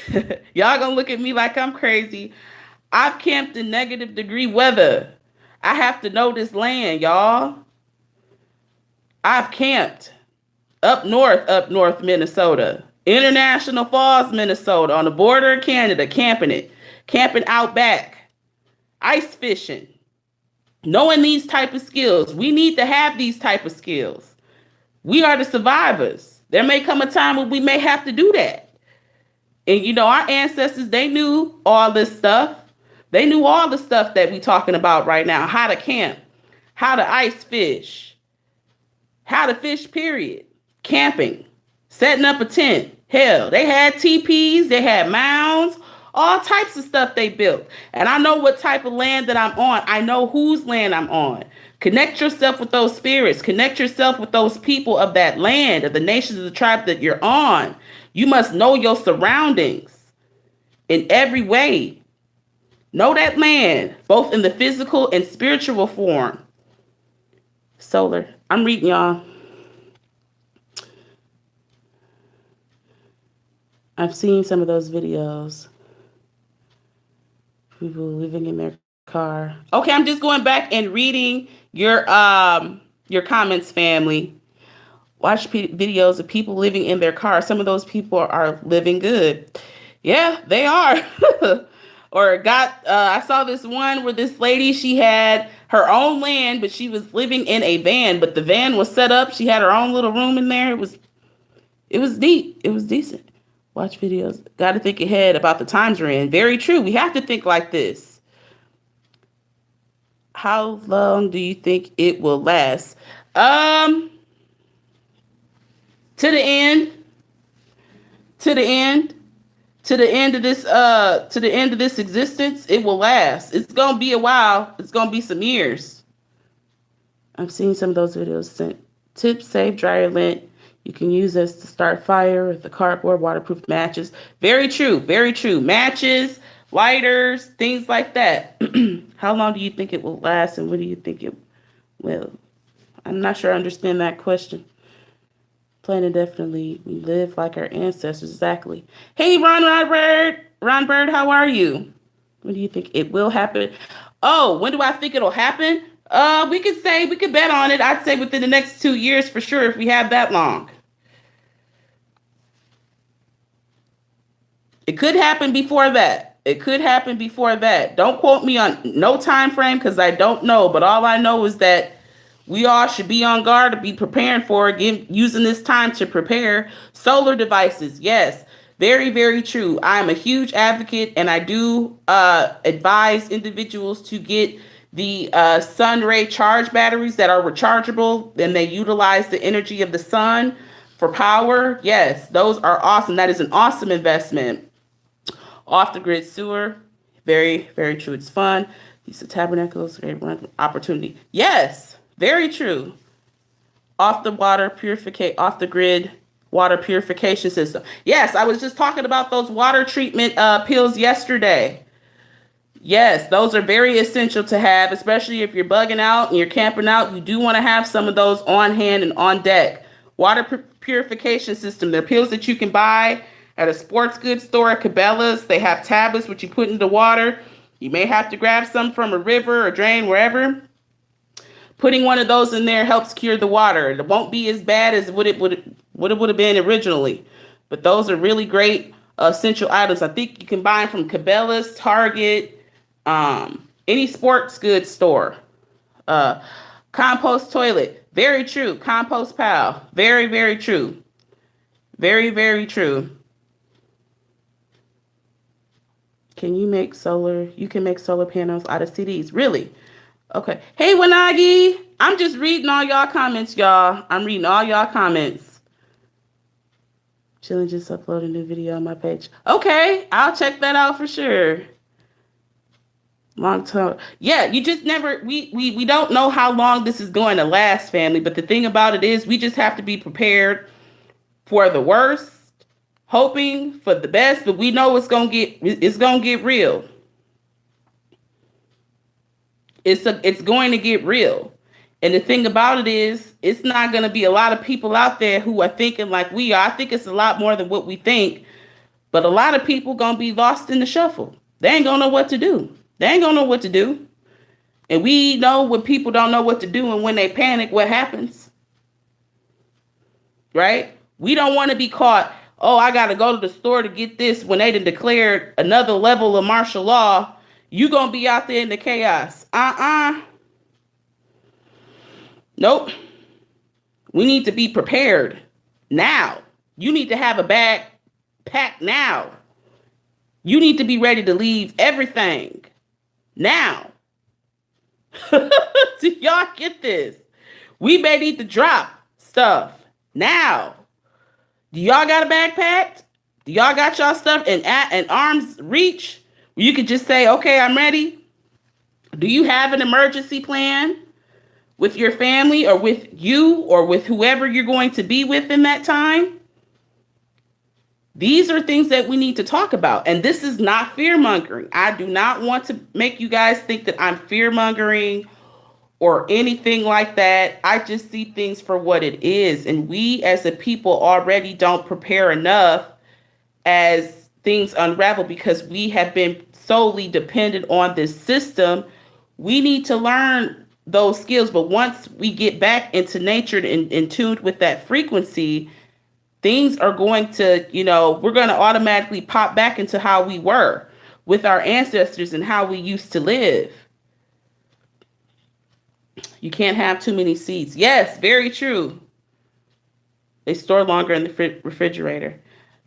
Y'all gonna look at me like I'm crazy. I've camped in -degree weather. I have to know this land, y'all. I've camped up north Minnesota, International Falls, Minnesota, on the border of Canada, camping out back, ice fishing, knowing these type of skills. We need to have these type of skills. We are the survivors. There may come a time when we may have to do that. And our ancestors, they knew all this stuff. They knew all the stuff that we talking about right now. How to camp, how to ice fish, how to fish, period. Camping, setting up a tent. Hell, they had teepees, they had mounds, all types of stuff they built. And I know what type of land that I'm on. I know whose land I'm on. Connect yourself with those spirits. Connect yourself with those people of that land, of the nations of the tribe that you're on. You must know your surroundings in every way. Know that land, both in the physical and spiritual form. Solar, I'm reading y'all. I've seen some of those videos. People living in their car. Okay, I'm just going back and reading your comments, family. Watch videos of people living in their car. Some of those people are living good. Yeah, they are. Or got I saw this one where this lady, she had her own land, but she was living in a van, but the van was set up. She had her own little room in there. It was neat. It was decent. Watch videos. Got to think ahead about the times we're in. Very true. We have to think like this. How long do you think it will last? To the end. To the end. To the end of this existence, it will last. It's gonna be a while. It's gonna be some years. I've seen some of those videos sent. Tips: save dryer lint. You can use this to start fire with the cardboard, waterproof matches. Very true. Very true. Matches, lighters, things like that. How long do you think it will last, and what do you think it will? I'm not sure I understand that question. Plain indefinitely, we live like our ancestors. Exactly. Hey, Ron Bird. Ron Bird, how are you? When do you think it will happen? Oh, when do I think it'll happen? We could bet on it. I'd say within the next 2 years for sure, if we have that long. It could happen before that. It could happen before that. Don't quote me on no time frame because I don't know. But all I know is that we all should be on guard to be preparing for it, using this time to prepare. Solar devices, yes, very, very true. I'm a huge advocate, and I do advise individuals to get the sun ray charge batteries that are rechargeable, and they utilize the energy of the sun for power. Yes, those are awesome. That is an awesome investment. Off the grid sewer, very, very true. It's fun. These are tabernacles, great opportunity. Yes, very true. Off the grid water purification system. Yes, I was just talking about those water treatment pills yesterday. Yes, those are very essential to have, especially if you're bugging out and you're camping out. You do want to have some of those on hand and on deck. Water purification system. They're pills that you can buy at a sports goods store at Cabela's. They have tablets which you put into water. You may have to grab some from a river or drain, wherever. Putting one of those in there helps cure the water. It won't be as bad as what it would have been originally. But those are really great essential items. I think you can buy them from Cabela's, Target, any sports goods store. Compost toilet. Very true. Compost pal. Very, very true. Very, very true. You can make solar panels out of CDs. Really? Okay. Hey, Wanagi. I'm just reading all y'all comments, y'all. I'm reading all y'all comments. Chilling, just upload a new video on my page. Okay. I'll check that out for sure. Long term. Yeah, you just never, we don't know how long this is going to last, family. But the thing about it is we just have to be prepared for the worst, hoping for the best, but we know it's gonna get real. It's going to get real. And the thing about it is, it's not going to be a lot of people out there who are thinking like we are. I think it's a lot more than what we think. But a lot of people going to be lost in the shuffle. They ain't going to know what to do. And we know when people don't know what to do and when they panic, what happens. Right? We don't want to be caught, oh, I got to go to the store to get this when they done declared another level of martial law. You going to be out there in the chaos. Nope. We need to be prepared now. You need to have a bag packed now. You need to be ready to leave everything now. Do y'all get this? We may need to drop stuff now. Do y'all got a bag packed? Do y'all got y'all stuff in arm's reach? You could just say, okay, I'm ready. Do you have an emergency plan with your family or with you or with whoever you're going to be with in that time? These are things that we need to talk about. And this is not fear-mongering. I do not want to make you guys think that I'm fear-mongering or anything like that. I just see things for what it is. And we as a people already don't prepare enough as things unravel because we have been solely dependent on this system. We need to learn those skills. But once we get back into nature and in tuned with that frequency, things are going to, we're going to automatically pop back into how we were. with our ancestors and how we used to live. You can't have too many seeds. Yes, very true. They store longer in the refrigerator.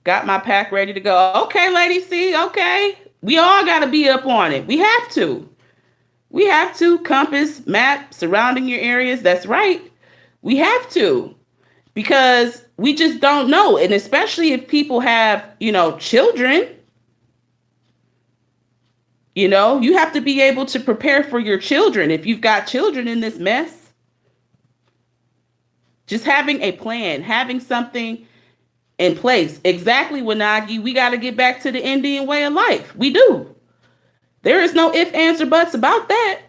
Got my pack ready to go. Okay, Lady C, okay. We all got to be up on it. We have to. We have to. Compass, map, surrounding your areas. That's right. We have to. Because we just don't know. And especially if people have, children, you have to be able to prepare for your children. If you've got children in this mess, just having a plan, having something in place. Exactly, Wanagi. We got to get back to the Indian way of life. We do. There is no ifs, ands, or buts about that.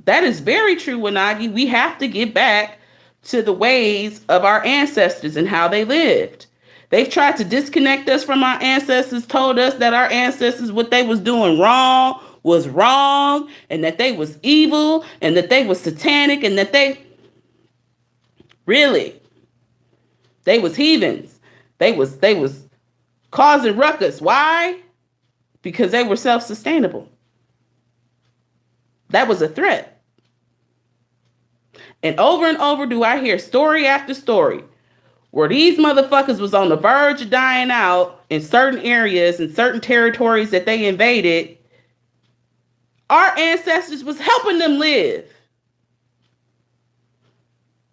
That is very true, Wanagi. We have to get back to the ways of our ancestors and how they lived. They've tried to disconnect us from our ancestors, told us that our ancestors, what they was doing wrong, was wrong, and that they was evil, and that they was satanic, and that they was heathens. They was causing ruckus. Why? Because they were self-sustainable. That was a threat. And over do I hear story after story where these motherfuckers was on the verge of dying out in certain areas and certain territories that they invaded. Our ancestors was helping them live.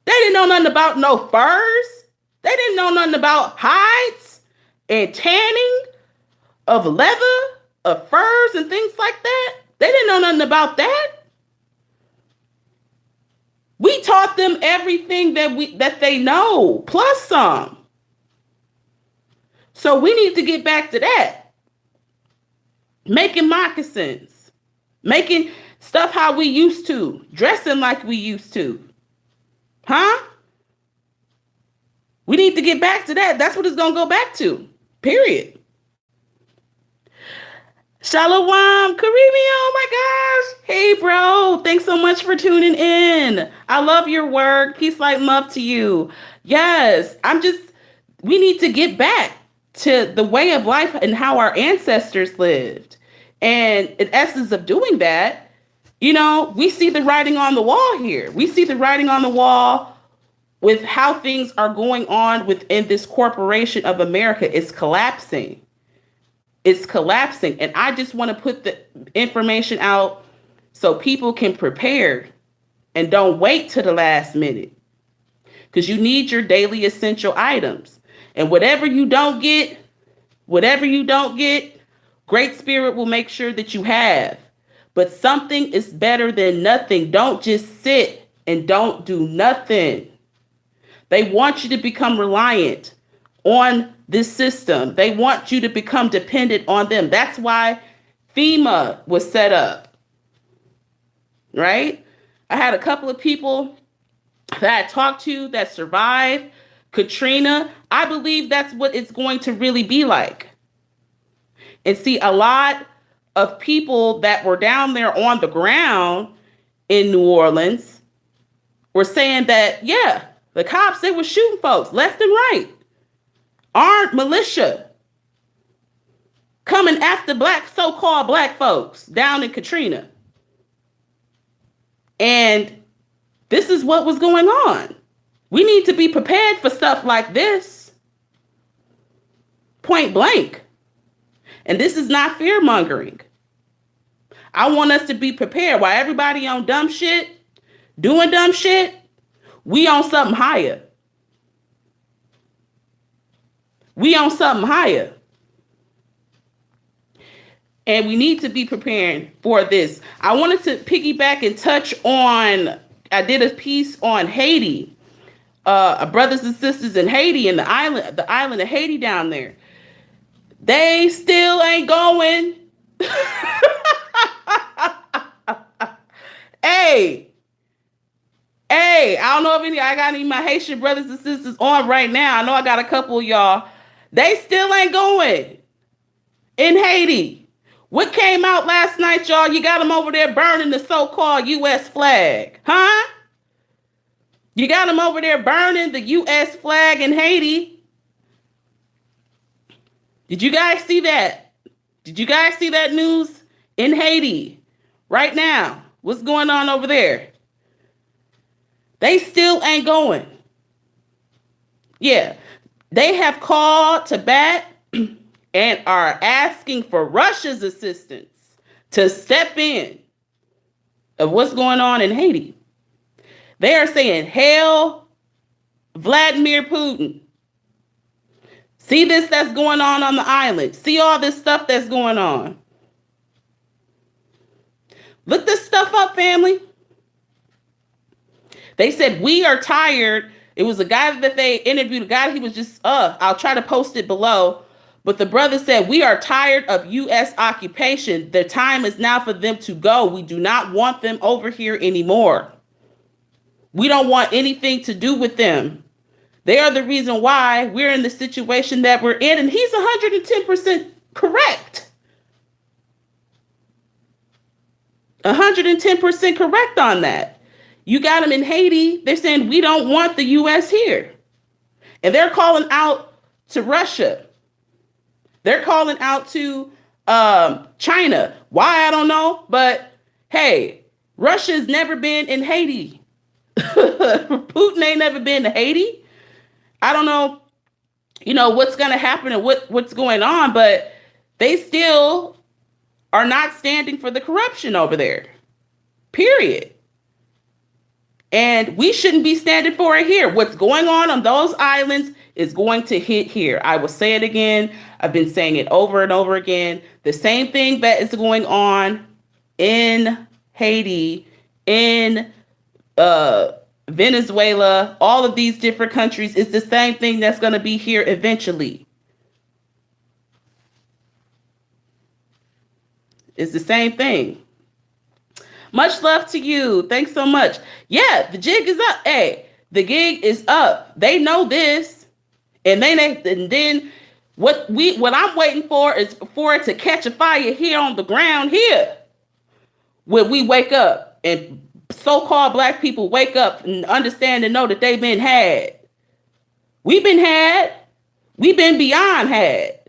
They didn't know nothing about no furs. They didn't know nothing about hides and tanning of leather, of furs and things like that. They didn't know nothing about that. We taught them everything that they know, plus some. So we need to get back to that. Making moccasins, making stuff how we used to, dressing like we used to. Huh? We need to get back to that. That's what it's going to go back to. Period. Shalom, Karimi, oh my gosh. Hey, bro. Thanks so much for tuning in. I love your work. Peace, light, and love to you. Yes, we need to get back to the way of life and how our ancestors lived. And in essence of doing that, we see the writing on the wall here. We see the writing on the wall with how things are going on within this corporation of America. It's collapsing. It's collapsing. And I just want to put the information out so people can prepare and don't wait to the last minute. Because you need your daily essential items. And whatever you don't get, Great Spirit will make sure that you have. But something is better than nothing. Don't just sit and don't do nothing. They want you to become reliant on this system. They want you to become dependent on them. That's why FEMA was set up, right? I had a couple of people that I talked to that survived Katrina. I believe that's what it's going to really be like. And see, a lot of people that were down there on the ground in New Orleans were saying that, yeah, the cops, they were shooting folks left and right. Armed militia coming after so-called black folks down in Katrina. And this is what was going on. We need to be prepared for stuff like this. Point blank. And this is not fear mongering. I want us to be prepared. While everybody on dumb shit, doing dumb shit, we on something higher. We on something higher. And we need to be preparing for this. I wanted to piggyback and touch on, I did a piece on Haiti. Brothers and sisters in Haiti, in the island of Haiti down there. They still ain't going. Hey, I don't know if I got any of my Haitian brothers and sisters on right now. I know I got a couple of y'all. They still ain't going in Haiti. What came out last night, y'all? You got them over there burning the so-called U.S. flag, huh? You got them over there burning the U.S. flag in Haiti. Did you guys see that? Did you guys see that news in Haiti right now? What's going on over there? They still ain't going. Yeah, they have called to bat and are asking for Russia's assistance to step in of what's going on in Haiti. They are saying, hail Vladimir Putin. See this that's going on the island. See all this stuff that's going on. Look this stuff up, family. They said, we are tired. It was a guy that they interviewed, a guy, he was just, I'll try to post it below. But the brother said, we are tired of U.S. occupation. The time is now for them to go. We do not want them over here anymore. We don't want anything to do with them. They are the reason why we're in the situation that we're in. And he's 110% correct. 110% correct on that. You got them in Haiti. They're saying we don't want the U.S. here. And they're calling out to Russia. They're calling out to China. Why? I don't know. But hey, Russia's never been in Haiti. Putin ain't never been to Haiti. I don't know, what's going to happen and what's going on, but they still are not standing for the corruption over there. Period. And we shouldn't be standing for it here. What's going on those islands is going to hit here. I will say it again. I've been saying it over and over again. The same thing that is going on in Haiti, in Venezuela, all of these different countries, is the same thing that's going to be here eventually. It's the same thing. Much love to you. Thanks so much. Yeah, the jig is up. Hey, the gig is up. They know this. And then what I'm waiting for is for it to catch a fire here on the ground here. When we wake up and so-called black people wake up and understand and know that they've been had. We've been had. We've been beyond had.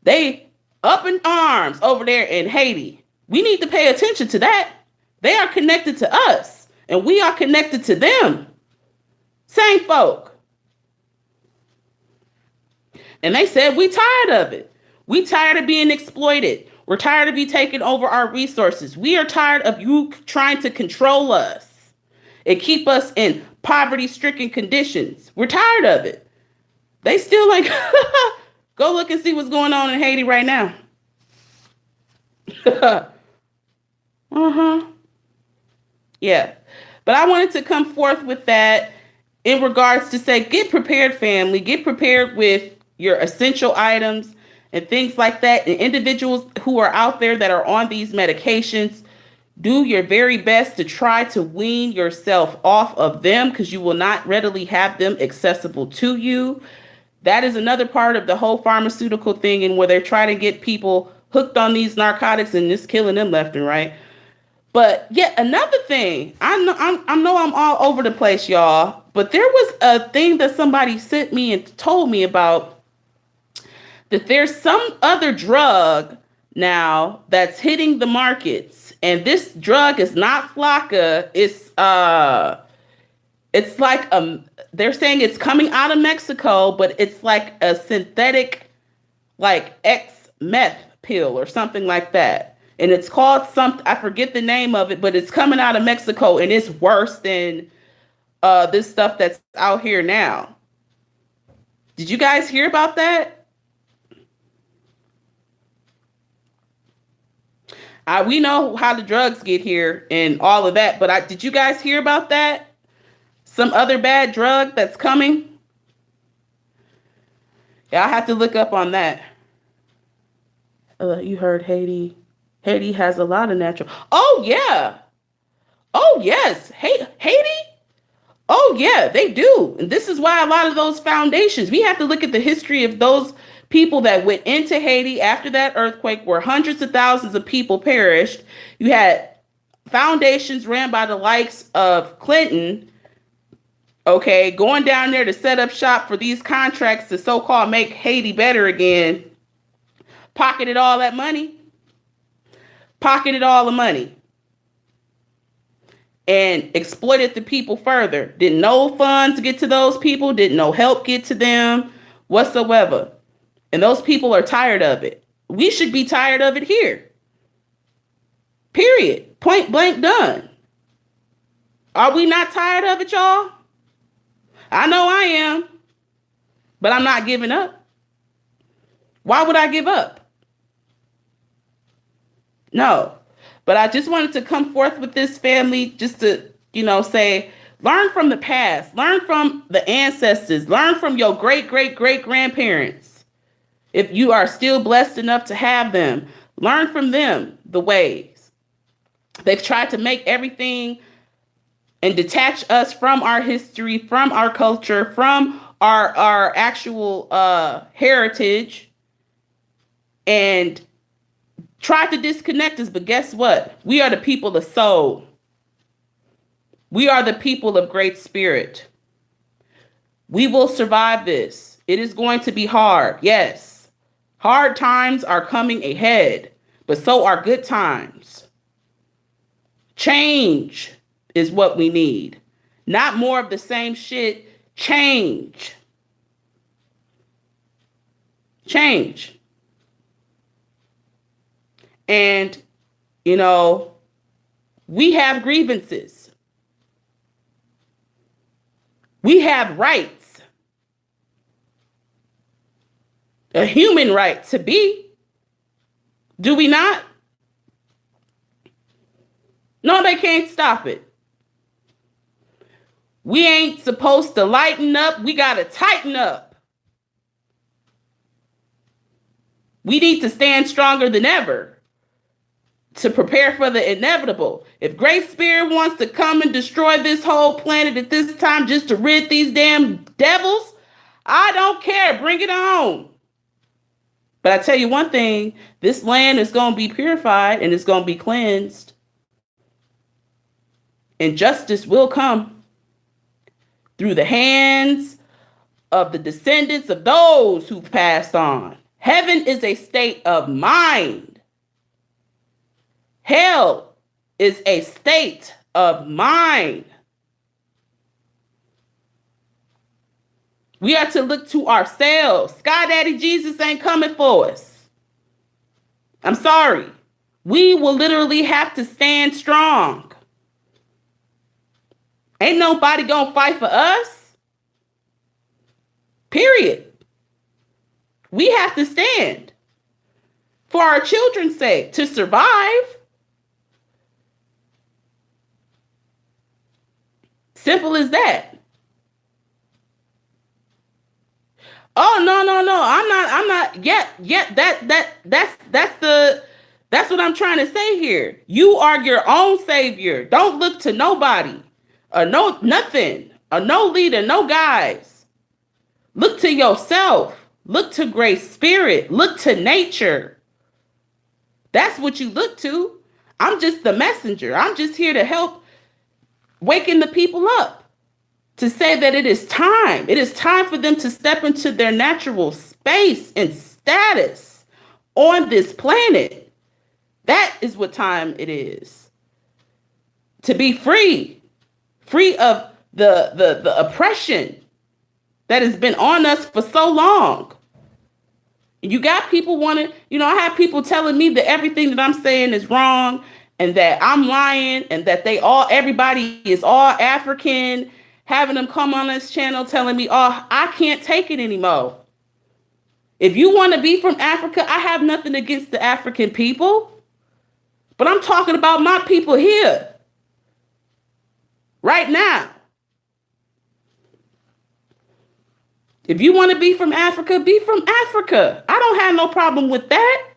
They up in arms over there in Haiti. We need to pay attention to that. They are connected to us, and we are connected to them. Same folk. And they said, we tired of it. We tired of being exploited. We're tired of you taking over our resources. We are tired of you trying to control us and keep us in poverty-stricken conditions. We're tired of it. They still like, go look and see what's going on in Haiti right now. Yeah. But I wanted to come forth with that in regards to say, get prepared, family. Get prepared with your essential items and things like that. And individuals who are out there that are on these medications, do your very best to try to wean yourself off of them, because you will not readily have them accessible to you. That is another part of the whole pharmaceutical thing, and where they're trying to get people hooked on these narcotics and just killing them left and right. But yet another thing, I know I'm all over the place, y'all, but there was a thing that somebody sent me and told me about, that there's some other drug now that's hitting the markets, and this drug is not Flakka. It's like they're saying it's coming out of Mexico, but it's like a synthetic, like X-meth pill or something like that. And it's called something, I forget the name of it, but it's coming out of Mexico, and it's worse than this stuff that's out here now. Did you guys hear about that? We know how the drugs get here and all of that, but did you guys hear about that? Some other bad drug that's coming? Yeah, I have to look up on that. You heard Haiti. Haiti has a lot of natural. Oh, yeah. Oh, yes. Hey, Haiti? Oh, yeah, they do. And this is why a lot of those foundations, we have to look at the history of those people that went into Haiti after that earthquake, where hundreds of thousands of people perished. You had foundations ran by the likes of Clinton, okay, going down there to set up shop for these contracts to so-called make Haiti better again. pocketed all that money, pocketed all the money, and exploited the people further. Didn't no funds get to those people, didn't no help get to them whatsoever. And those people are tired of it. We should be tired of it here. Period. Point blank done. Are we not tired of it, y'all? I know I am, but I'm not giving up. Why would I give up? No, but I just wanted to come forth with this, family, just to, say, learn from the past, learn from the ancestors, learn from your great, great, great grandparents. If you are still blessed enough to have them, learn from them the ways. They've tried to make everything and detach us from our history, from our culture, from our actual heritage, and tried to disconnect us. But guess what? We are the people of soul. We are the people of great spirit. We will survive this. It is going to be hard. Yes, hard times are coming ahead, but so are good times. Change is what we need. Not more of the same shit. Change. Change. And, we have grievances. We have rights. A human right to be. Do we not? No, they can't stop it. We ain't supposed to lighten up. We got to tighten up. We need to stand stronger than ever to prepare for the inevitable. If Great Spirit wants to come and destroy this whole planet at this time just to rid these damn devils, I don't care. Bring it on. But I tell you one thing, this land is going to be purified and it's going to be cleansed. And justice will come through the hands of the descendants of those who've passed on. Heaven is a state of mind. Hell is a state of mind. We are to look to ourselves. Sky Daddy Jesus ain't coming for us. I'm sorry. We will literally have to stand strong. Ain't nobody gonna fight for us. Period. We have to stand for our children's sake to survive. Simple as that. Oh, no. I'm not yet. That's what I'm trying to say here. You are your own savior. Don't look to nobody. Nothing. No leader, no guys. Look to yourself. Look to Great Spirit. Look to nature. That's what you look to. I'm just the messenger. I'm just here to help waking the people up. To say that it is time. It is time for them to step into their natural space and status on this planet. That is what time it is. To be free. Free of the oppression that has been on us for so long. You got people wanting, I have people telling me that everything that I'm saying is wrong and that I'm lying and that everybody is all African, having them come on this channel telling me, oh, I can't take it anymore. If you want to be from Africa, I have nothing against the African people, but I'm talking about my people here. Right now. If you want to be from Africa, be from Africa. I don't have no problem with that.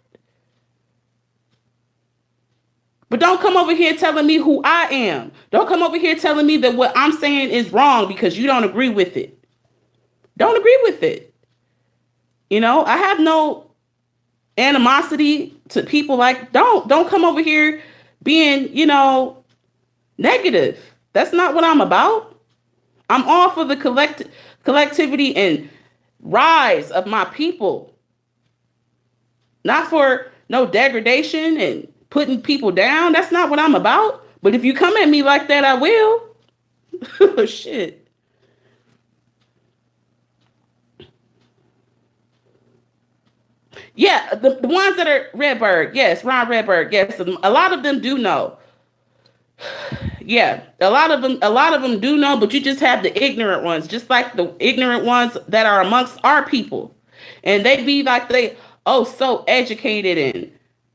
But don't come over here telling me who I am. Don't come over here telling me that what I'm saying is wrong because you don't agree with it. Don't agree with it. I have no animosity to people don't come over here being, negative. That's not what I'm about. I'm all for the collectivity and rise of my people. not for no degradation and putting people down. That's not what I'm about. But if you come at me like that, I will. Shit. Yeah, the ones that are Redberg, yes, Ron Redberg, yes, a lot of them do know. Yeah, a lot of them do know, but you just have the ignorant ones, just like the ignorant ones that are amongst our people, and they be like they oh so educated and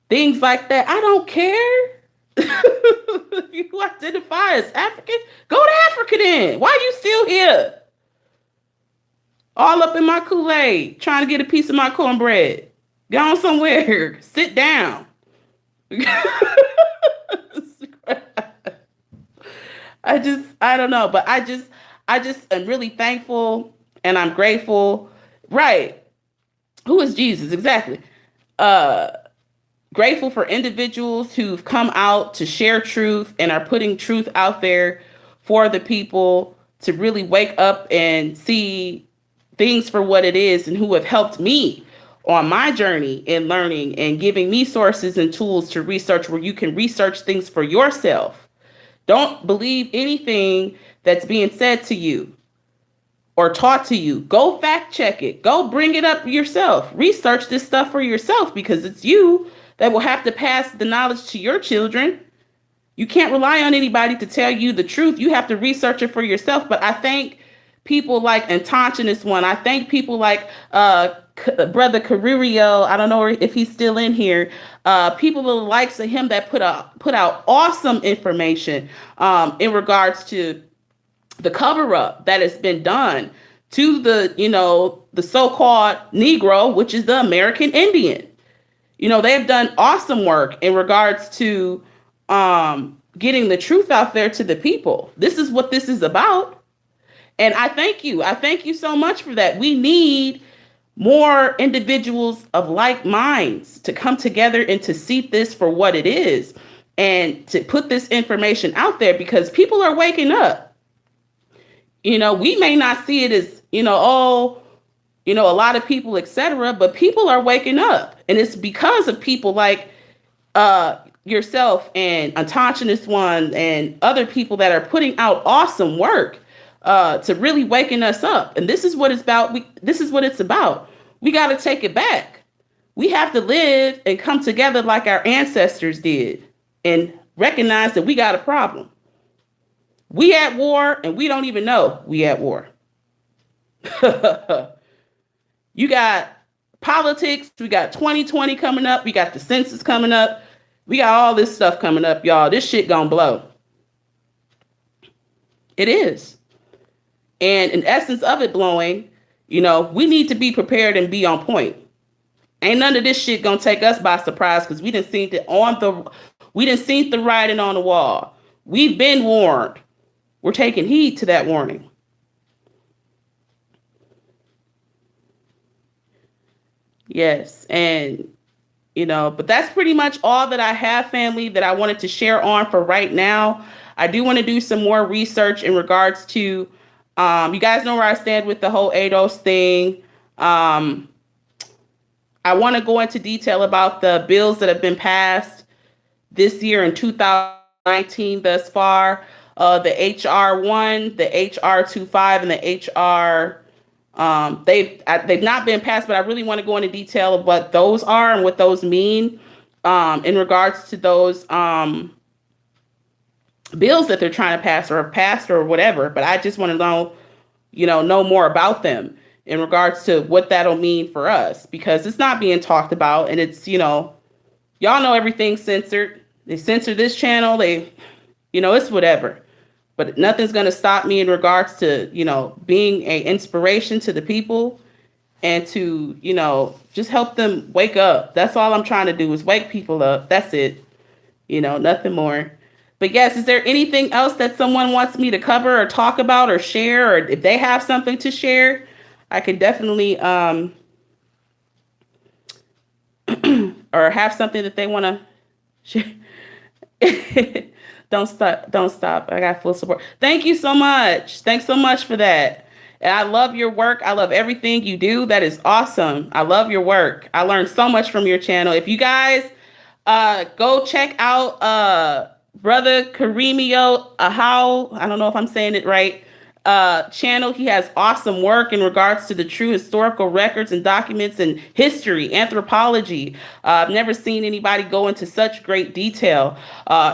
things like that. I don't care. If you identify as African, go to Africa then. Why are you still here? All up in my Kool-Aid, trying to get a piece of my cornbread. Go on somewhere. Sit down. I don't know, but I just am really thankful and I'm grateful. Right. Who is Jesus? Exactly. Uh, Grateful for individuals who've come out to share truth and are putting truth out there for the people to really wake up and see things for what it is, and who have helped me on my journey in learning and giving me sources and tools to research where you can research things for yourself. Don't believe anything that's being said to you or taught to you. Go fact check it. Go bring it up yourself. Research this stuff for yourself, because it's you that will have to pass the knowledge to your children. You can't rely on anybody to tell you the truth. You have to research it for yourself. But I thank people like Antoncinus one. I thank people like Brother Carrillo. I don't know if he's still in here. People the likes of him that put out awesome information in regards to the cover up that has been done to the so-called Negro, which is the American Indian. They've done awesome work in regards to getting the truth out there to the people. This is what this is about. And I thank you. I thank you so much for that. We need more individuals of like minds to come together and to see this for what it is, and to put this information out there, because people are waking up. We may not see it as, a lot of people, etc., but people are waking up. And it's because of people like yourself and Antoncinus one and other people that are putting out awesome work to really waking us up. And this is what it's about. This is what it's about. We got to take it back. We have to live and come together like our ancestors did, and recognize that we got a problem. We at war, and we don't even know we at war. You got politics. We got 2020 coming up. We got the census coming up. We got all this stuff coming up, y'all. This shit gonna blow. It is. And in essence of it blowing, we need to be prepared and be on point. Ain't none of this shit gonna take us by surprise, because we didn't see the writing on the wall. We've been warned. We're taking heed to that warning. Yes. And, but that's pretty much all that I have, family, that I wanted to share on for right now. I do want to do some more research in regards to, you guys know where I stand with the whole ADOS thing. I want to go into detail about the bills that have been passed this year in 2019 thus far. The HR1, the HR25, and the HR, they've not been passed, but I really want to go into detail of what those are and what those mean in regards to those bills that they're trying to pass or have passed or whatever. But I just want to know more about them in regards to what that'll mean for us, because it's not being talked about, and it's, y'all know everything's censored. They censor this channel. It's whatever. But nothing's going to stop me in regards to, being an inspiration to the people, and to, just help them wake up. That's all I'm trying to do, is wake people up. That's it. Nothing more. But yes, is there anything else that someone wants me to cover or talk about or share, or if they have something to share, I can definitely, or have something that they want to share. Don't stop. I got full support. Thank you so much. Thanks so much for that. And I love your work. I love everything you do. That is awesome. I love your work. I learned so much from your channel. If you guys go check out brother Karimio Ahau, I don't know if I'm saying it right, channel. He has awesome work in regards to the true historical records and documents and history, anthropology. I've never seen anybody go into such great detail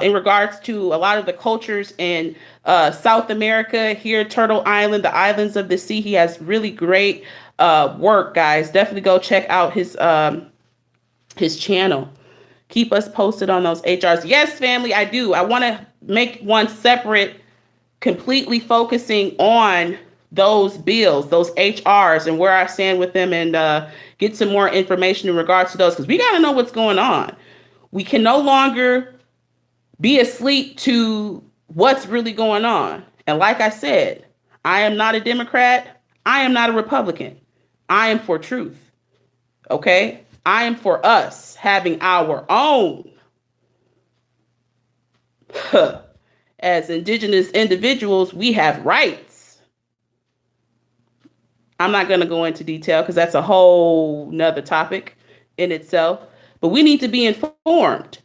in regards to a lot of the cultures in South America, here, Turtle Island, the islands of the sea. He has really great work, guys. Definitely go check out his channel. Keep us posted on those HRs. Yes, family, I do. I want to make one separate, completely focusing on those bills, those HRs, and where I stand with them, and get some more information in regards to those, because we got to know what's going on. We can no longer be asleep to what's really going on. And like I said, I am not a Democrat. I am not a Republican. I am for truth. Okay? I am for us having our own. As indigenous individuals, we have rights. I'm not going to go into detail because that's a whole nother topic in itself. But we need to be informed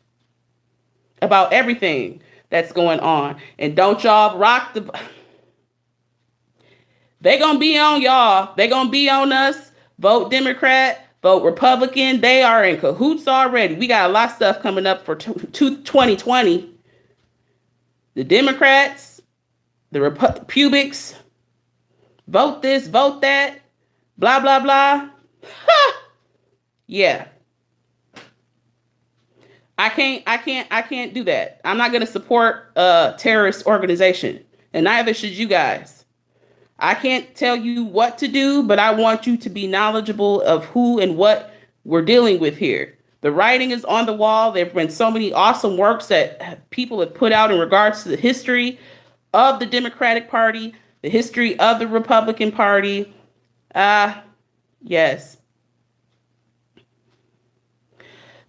about everything that's going on. And don't y'all rock the... They going to be on y'all. They going to be on us. Vote Democrat, vote Republican. They are in cahoots already. We got a lot of stuff coming up for 2020. The Democrats, the Pubics, vote this, vote that, blah, blah, blah. Yeah. I can't do that. I'm not going to support a terrorist organization, and neither should you guys. I can't tell you what to do, but I want you to be knowledgeable of who and what we're dealing with here. The writing is on the wall. There have been so many awesome works that people have put out in regards to the history of the Democratic Party, the history of the Republican Party. Yes.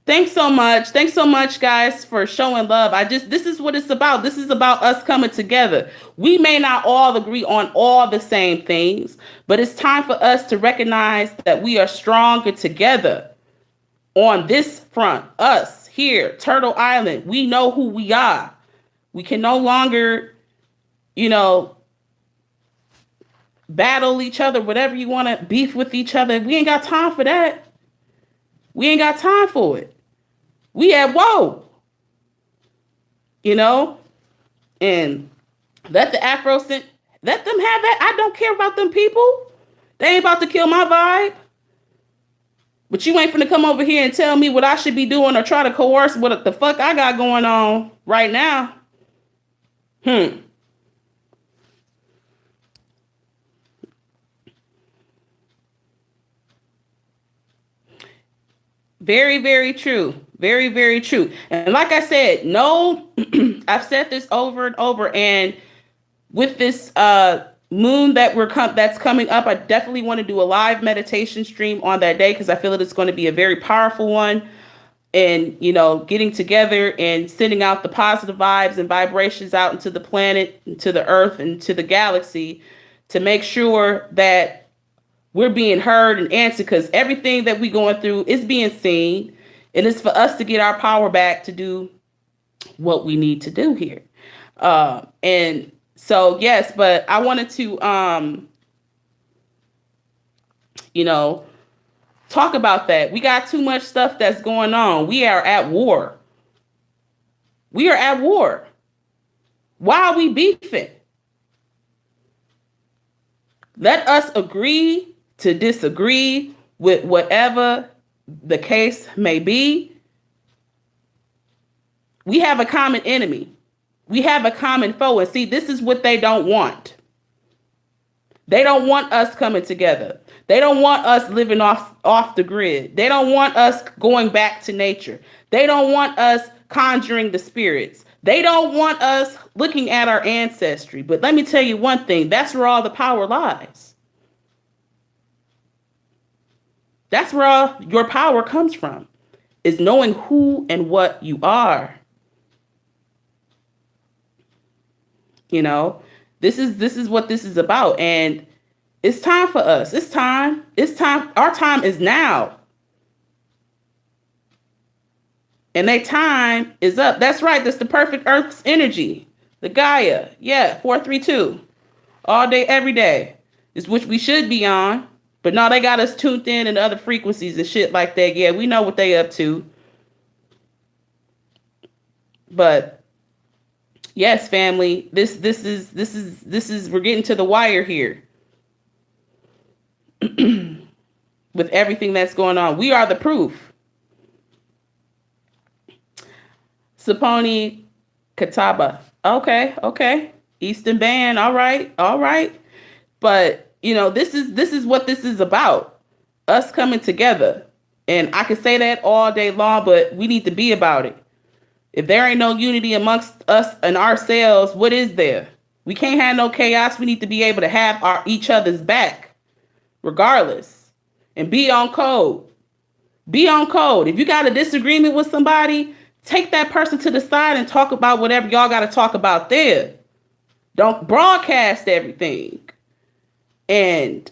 Thanks so much. Thanks so much, guys, for showing love. This is what it's about. This is about us coming together. We may not all agree on all the same things, but it's time for us to recognize that we are stronger together on this front. Us here, Turtle Island, we know who we are. We can no longer, battle each other, whatever you want to beef with each other. We ain't got time for that. We ain't got time for it. We at whoa, and let the let them have that. I don't care about them people. They ain't about to kill my vibe. But you ain't finna come over here and tell me what I should be doing or try to coerce what the fuck I got going on right now. Very, very true. Very, very true. And like I said, no, I've said this over and over. And with this moon that's coming up, I definitely want to do a live meditation stream on that day, because I feel that it's going to be a very powerful one. And, getting together and sending out the positive vibes and vibrations out into the planet, into the earth, and to the galaxy, to make sure that we're being heard and answered, because everything that we're going through is being seen. And it's for us to get our power back to do what we need to do here. And so, yes, but I wanted to, talk about that. We got too much stuff that's going on. We are at war. We are at war. Why are we beefing? Let us agree to disagree with whatever the case may be. We have a common enemy. We have a common foe. And see, this is what they don't want. They don't want us coming together. They don't want us living off the grid. They don't want us going back to nature. They don't want us conjuring the spirits. They don't want us looking at our ancestry. But let me tell you one thing, that's where all the power lies. That's where all your power comes from, is knowing who and what you are. This is what this is about. And It's time for us. It's time. It's time. Our time is now. And their time is up. That's right. That's the perfect Earth's energy. The Gaia. Yeah, 432. All day, every day. Is which we should be on. But no, they got us tuned in other frequencies and shit like that. Yeah, we know what they up to. But yes, family, this is we're getting to the wire here. With everything that's going on. We are the proof. Saponi Kataba. Okay. Eastern Band. All right. But this is what this is about. Us coming together. And I could say that all day long, but we need to be about it. If there ain't no unity amongst us and ourselves, what is there? We can't have no chaos. We need to be able to have each other's back, regardless. And be on code. Be on code. If you got a disagreement with somebody, take that person to the side and talk about whatever y'all got to talk about there. Don't broadcast everything. And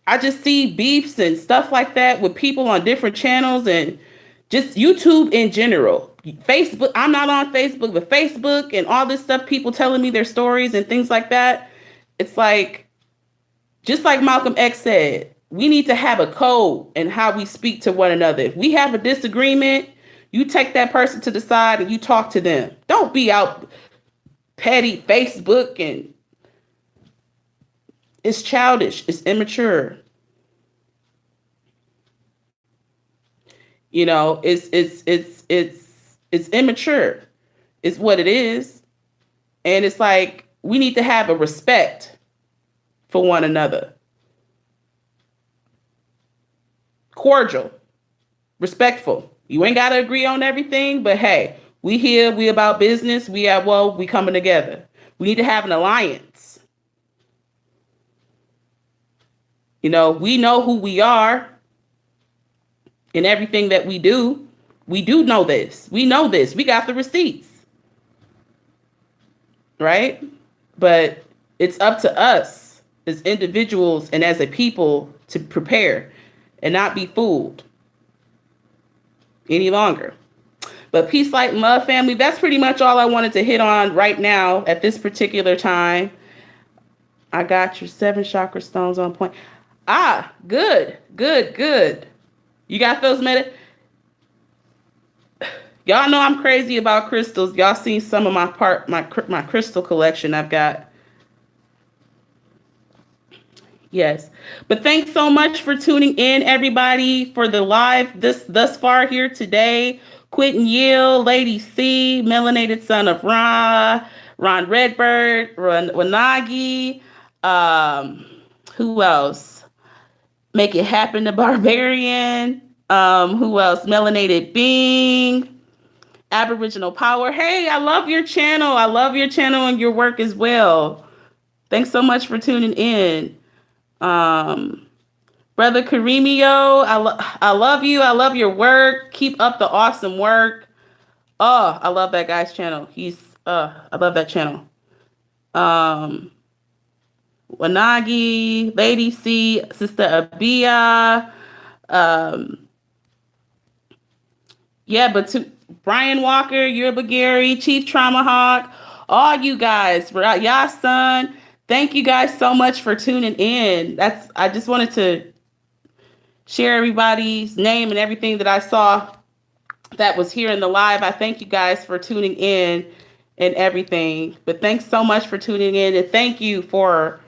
I just see beefs and stuff like that with people on different channels and just YouTube in general. Facebook, I'm not on Facebook, but Facebook and all this stuff, people telling me their stories and things like that. It's like, just like Malcolm X said, we need to have a code in how we speak to one another. If we have a disagreement, you take that person to the side and you talk to them. Don't be out petty Facebook, and it's childish. It's immature. It's immature. It's what it is. And it's like, we need to have a respect for one another. Cordial, respectful. You ain't got to agree on everything, but hey, we here, we about business. We coming together. We need to have an alliance. We know who we are in everything that we do. We do know this. We know this. We got the receipts. Right? But it's up to us as individuals and as a people to prepare and not be fooled any longer. But peace, light, and love, family. That's pretty much all I wanted to hit on right now at this particular time. I got your 7 chakra stones on point. Good. You got those Y'all know I'm crazy about crystals. Y'all seen some of my crystal collection I've got. Yes. But thanks so much for tuning in, everybody, for the live thus far here today. Quentin Yield, Lady C, Melanated Son of Ra, Ron Redbird, Wanagi, who else? Make It Happen, the Barbarian. Who else? Melanated Being. Aboriginal Power. Hey, I love your channel. I love your channel and your work as well. Thanks so much for tuning in. Brother Karimio, I love you. I love your work. Keep up the awesome work. Oh, I love that guy's channel. I love that channel. Wanagi, Lady C, Sister Abia. But Brian Walker, Yerba Gary, Chief Trauma Hawk, all you guys, Yasun, thank you guys so much for tuning in. I just wanted to share everybody's name and everything that I saw that was here in the live. I thank you guys for tuning in and everything. But thanks so much for tuning in, and thank you for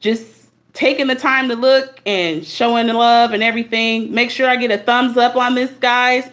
just taking the time to look and showing the love and everything. Make sure I get a thumbs up on this, guys.